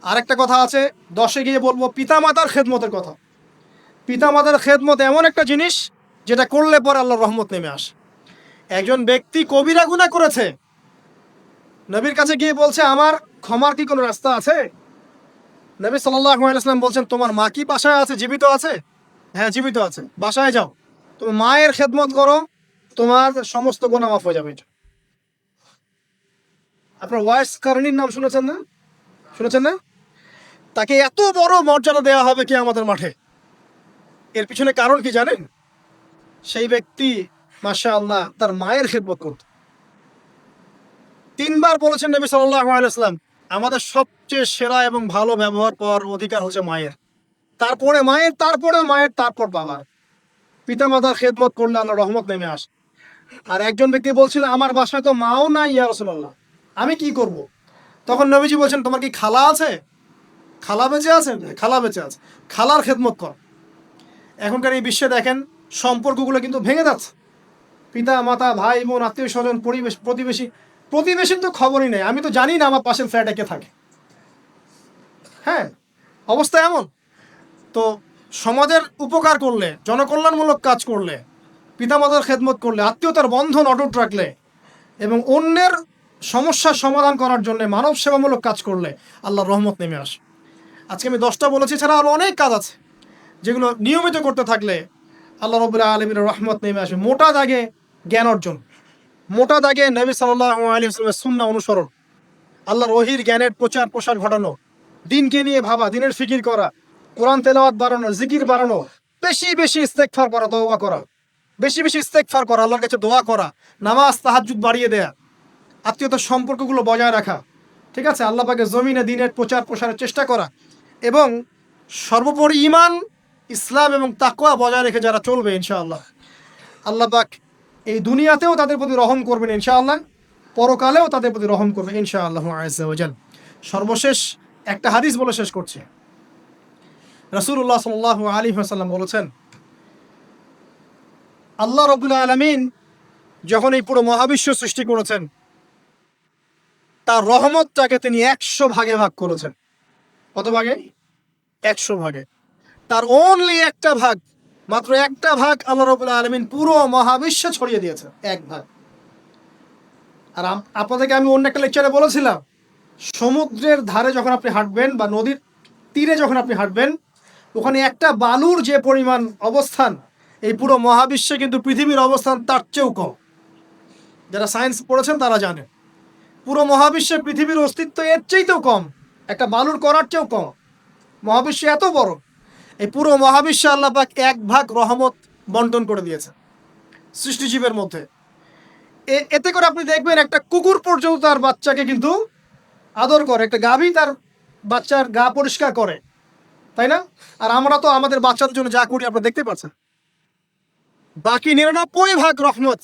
আরেকটা কথা আছে, 10-এ গিয়ে বলবো পিতামাতার খেদমতের কথা। পিতামাতার খেদমত এমন একটা জিনিস যেটা করলে পরে আল্লাহর রহমত নেমে আসে। একজন ব্যক্তি কবিরা গুনাহ করেছে, নবীর কাছে গিয়ে বলছে, আমার ক্ষমার কি কোনো রাস্তা আছে? নবী সাল্লাল্লাহু আলাইহি ওয়াসাল্লাম বলছেন, তোমার মা কি বাসায় আছে, জীবিত আছে? হ্যাঁ, জীবিত আছে, বাসায় যাও, তুমি মায়ের খেদমত করো, তোমার সমস্ত গুনাহ মাফ হয়ে যাবে। আপনার ওয়াইস কারণীর নাম শুনেছেন না? শুনেছেন না? তাকে এত বড় মর্যাদা দেওয়া হবে কিয়ামতের মাঠে। এর পিছনে কারণ কি জানেন? সেই ব্যক্তি মাশাআল্লাহ তার মায়ের খেদমত করত। 3 বার বলেছেন নবী সাল্লাল্লাহু আলাইহি ওয়াসাল্লাম, আমাদের সবচেয়ে সেরা এবং ভালো ব্যবহার পাওয়ার অধিকার হচ্ছে মায়ের, তারপরে মায়ের, তারপরে মায়ের, তারপর বাবার। পিতামাতার খেদমত করলে আল্লাহর রহমত নেমে আসে। আর একজন ব্যক্তি বলছিল, আমার বাসায় তো মাও নাই ইয়া রাসূলুল্লাহ, আমি কি করব? তখন নবীজি বলছেন, তোমার কি খালা আছে? খালা বেঁচে আছে? খালা বেঁচে আছে, খালার খেদমত কর। এখনকার এই বিশ্বে দেখেন সম্পর্কগুলো কিন্তু ভেঙে যাচ্ছে। পিতা মাতা, ভাই বোন, আত্মীয় স্বজন, প্রতিবেশীর তো খবরই নেই, আমি তো জানি না আমার পাশের ফ্ল্যাটে কে থাকে। হ্যাঁ, অবস্থা এমন। তো সমাজের উপকার করলে, জনকল্যাণমূলক কাজ করলে, পিতামাতার খেদমত করলে, আত্মীয়তার বন্ধন অটুট রাখলে, এবং অন্যের সমস্যার সমাধান করার জন্য মানব সেবামূলক কাজ করলে আল্লাহর রহমত নেমে আসে। আজকে আমি 10টা বলেছি, ছাড়া আরও অনেক কাজ আছে যেগুলো নিয়মিত করতে থাকলে আল্লাহ রাব্বুল আলামিনের রহমত নেমে আসে। মোটা দাগে জ্ঞান অর্জন, মোটা দাগে নবী সাল্লাল্লাহু আলাইহি ওয়াসাল্লামের সুন্নাহ অনুসরণ, আল্লাহর ওহীর জ্ঞানের প্রচার প্রসার ঘটানো, দিনকে নিয়ে ভাবা, দিনের ফিকির করা, কোরআন তেলাওয়াত বাড়ানো, জিকির বাড়ানো, বেশি বেশি ইস্তেগফার করা, তওবা করা, বেশি বেশি ইস্তেগফার করা, আল্লাহর কাছে দোয়া করা, নামাজ তাহাজ্জুদ বাড়িয়ে দেয়া, আত্মীয়তার সম্পর্কগুলো বজায় রাখা, ঠিক আছে, আল্লাহ পাকের জমিনে দিনের প্রচার প্রসারের চেষ্টা করা, এবং সর্বোপরি ঈমান, ইসলাম এবং তাকওয়া বজায় রেখে যারা চলবে ইনশাআল্লাহ, আল্লাহ পাক এই দুনিয়াতেও তাদের প্রতি রহম করবেন ইনশাআল্লাহ, পরকালেও তাদের প্রতি রহম করবেন ইনশাআল্লাহ আযজা ওয়া জাল। সর্বশেষ একটা হাদিস বলে শেষ করছি। রাসূলুল্লাহ সাল্লাল্লাহু আলাইহি ওয়াসাল্লাম বলেছেন, আল্লাহ রাব্বুল আলামিন যখন এই পুরো মহাবিশ্ব সৃষ্টি করেছেন, তার রহমতটাকে তিনি 100 ভাগে ভাগ করেছেন। কত ভাগে? 100 ভাগে। তার অনলি একটা ভাগ, মাত্র একটা ভাগ আল্লাহ রাব্বুল আলামিন পুরো মহাবিশ্বে ছড়িয়ে দিয়েছে, এক ভাগ। আর আপনাদেরকে আমি অন্য একটা লেকচারে বলেছিলাম, সমুদ্রের ধারে যখন আপনি হাঁটবেন বা নদীর তীরে যখন আপনি হাঁটবেন, ওখানে একটা বালুর যে পরিমাণ অবস্থান, এই পুরো মহাবিশ্বে কিন্তু পৃথিবীর অবস্থান তার চেয়েও কম। যারা সায়েন্স পড়েছেন তারা জানে, পুরো মহাবিশ্বে পৃথিবীর অস্তিত্ব এর চেয়েও কম, একটা বালুর করার চেয়েও কম। মহাবিশ্ব এত বড়, এই পুরো মহাবিশ্বে আল্লাহ পাক এক ভাগ রহমত বন্টন করে দিয়েছে সৃষ্টিজীবের মধ্যে। এতে করে আপনি দেখবেন একটা কুকুর পর্যন্ত তার বাচ্চাকে কিন্তু আদর করে, একটা গাভী তার বাচ্চার গা পরিষ্কার করে, তাই না? আর আমরা তো আমাদের বাচ্চাদের জন্য যা করি আপনারা দেখতে পাচ্ছেন। বাকি 99 ভাগ রহমত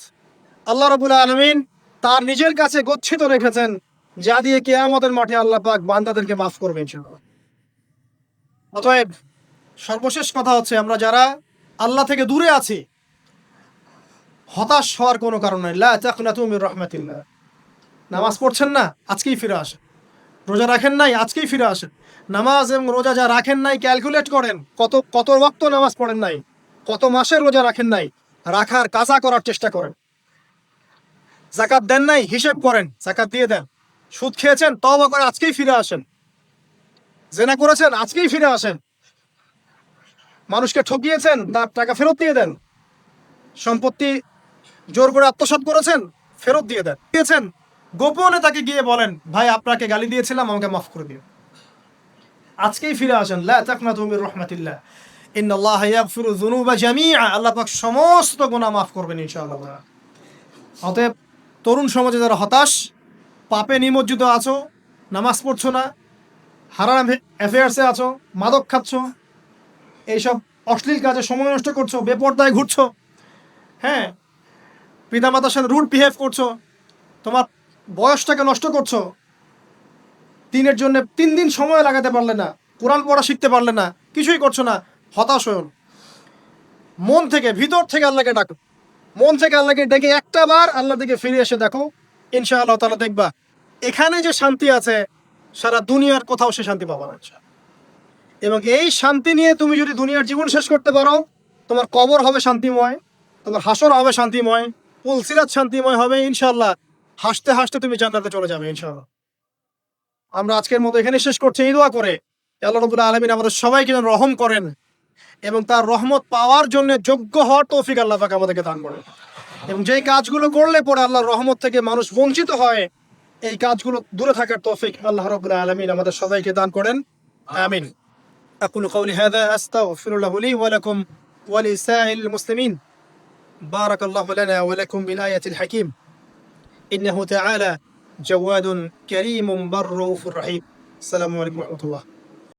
আল্লাহ রাব্বুল আলামিন তার নিজের কাছে গচ্ছিত রেখেছেন, যা দিয়ে কিয়ামতের মাঠে আল্লাহ পাক বান্দাদেরকে মাফ করবেন ইনশাআল্লাহ। অতএব সর্বশেষ কথা হচ্ছে, আমরা যারা আল্লাহ থেকে দূরে আছি, হতাশ হওয়ার কোনো কারণ নাই। লা তাকনাতু মির রাহমাতিল্লাহ। নামাজ পড়ছেন না, আজকেই ফিরে আসেন। রোজা রাখেন নাই, আজকেই ফিরে আসেন। নামাজ এবং রোজা যা রাখেন নাই, ক্যালকুলেট করেন, কত ওয়াক্ত নামাজ পড়েন নাই, কত মাসের রোজা রাখেন নাই, রাখার কাজা করার চেষ্টা করেন। যাকাত দেন নাই, হিসেব করেন, যাকাত দিয়ে দেন। সুদ খেয়েছেন, তওবা করে আজকেই ফিরে আসেন। জেনা করেছেন, আজকেই ফিরে আসেন। মানুষকে ঠকিয়েছেন, তার টাকা ফেরত দিয়ে দেন। সম্পত্তি জোর করে আত্মসাৎ করেছেন, ফেরত দিয়ে দেন। দিয়েছেন, গোপনে তাকে গিয়ে বলেন, ভাই আপনাকে গালি দিয়েছিলাম, আমাকে মাফ করে দিন। আজকেই ফিরে আসেন। লা তাকনাতু মির রাহমাতিল্লাহ, ইন্নাল্লাহা ইয়াগফিরু যুনুবা জামিআ। আল্লাহ পাক সমস্ত গুনাহ মাফ করবেন ইনশাআল্লাহ। অতএব তরুণ সমাজে যারা হতাশ, পাপে নিমজ্জিত আছো, নামাজ পড়ছো না, হারাম অ্যাফেয়ার্সে আছো, মাদক খাচ্ছ, এইসব অশ্লীল কাজে সময় নষ্ট করছো, বেপরদায় ঘুরছো, হ্যাঁ, পিতামাতার সাথে রুড বিহেভ করছো, তোমার বয়সটাকে নষ্ট করছো, দিনের জন্য 3 দিন সময় লাগাতে পারলে না, কোরআন পড়া শিখতে পারলে না, কিছুই করছো না, হতাশ হও। মন থেকে, ভিতর থেকে আল্লাহকে ডাকো, মন থেকে আল্লাহকে ডেকে একটা বার আল্লাহ দিকে ফিরে এসে দেখো, ইনশাআল্লাহ তাআলা দেখবা এখানে যে শান্তি আছে, সারা দুনিয়ার কোথাও সে শান্তি পাবা না। এবং এই শান্তি নিয়ে তুমি যদি দুনিয়ার জীবন শেষ করতে পারো, তোমার কবর হবে শান্তিময়, তোমার হাসর হবে শান্তিময়, পুলসিরাত শান্তিময় হবে ইনশাআল্লাহ। হাসতে হাসতে তুমি জান্নাতে চলে যাবে ইনশাআল্লাহ। আমরা আজকের মতো এখানে শেষ করছি এই দোয়া করে, আল্লাহ রাব্বুল আলামিন আমাদের সবাইকে যেন রহম করেন এবং তার রহমত পাওয়ার জন্য যোগ্য হওয়ার তৌফিক আল্লাহ পাক আমাদেরকে দান করেন। এবং যেই কাজগুলো করলে পরে আল্লাহর রহমত থেকে মানুষ বঞ্চিত হয়, এই কাজগুলো দূরে থাকার তৌফিক আল্লাহ রাব্বুল আলামিন আমাদের সবাইকে দান করেন। আমিন। أقول قولي هذا أستغفر الله لي ولكم ولسائر المسلمين. بارك الله لنا ولكم بالآية الحكيم. إنه تعالى جواد كريم بر رؤوف رحيم. السلام عليكم ورحمة الله.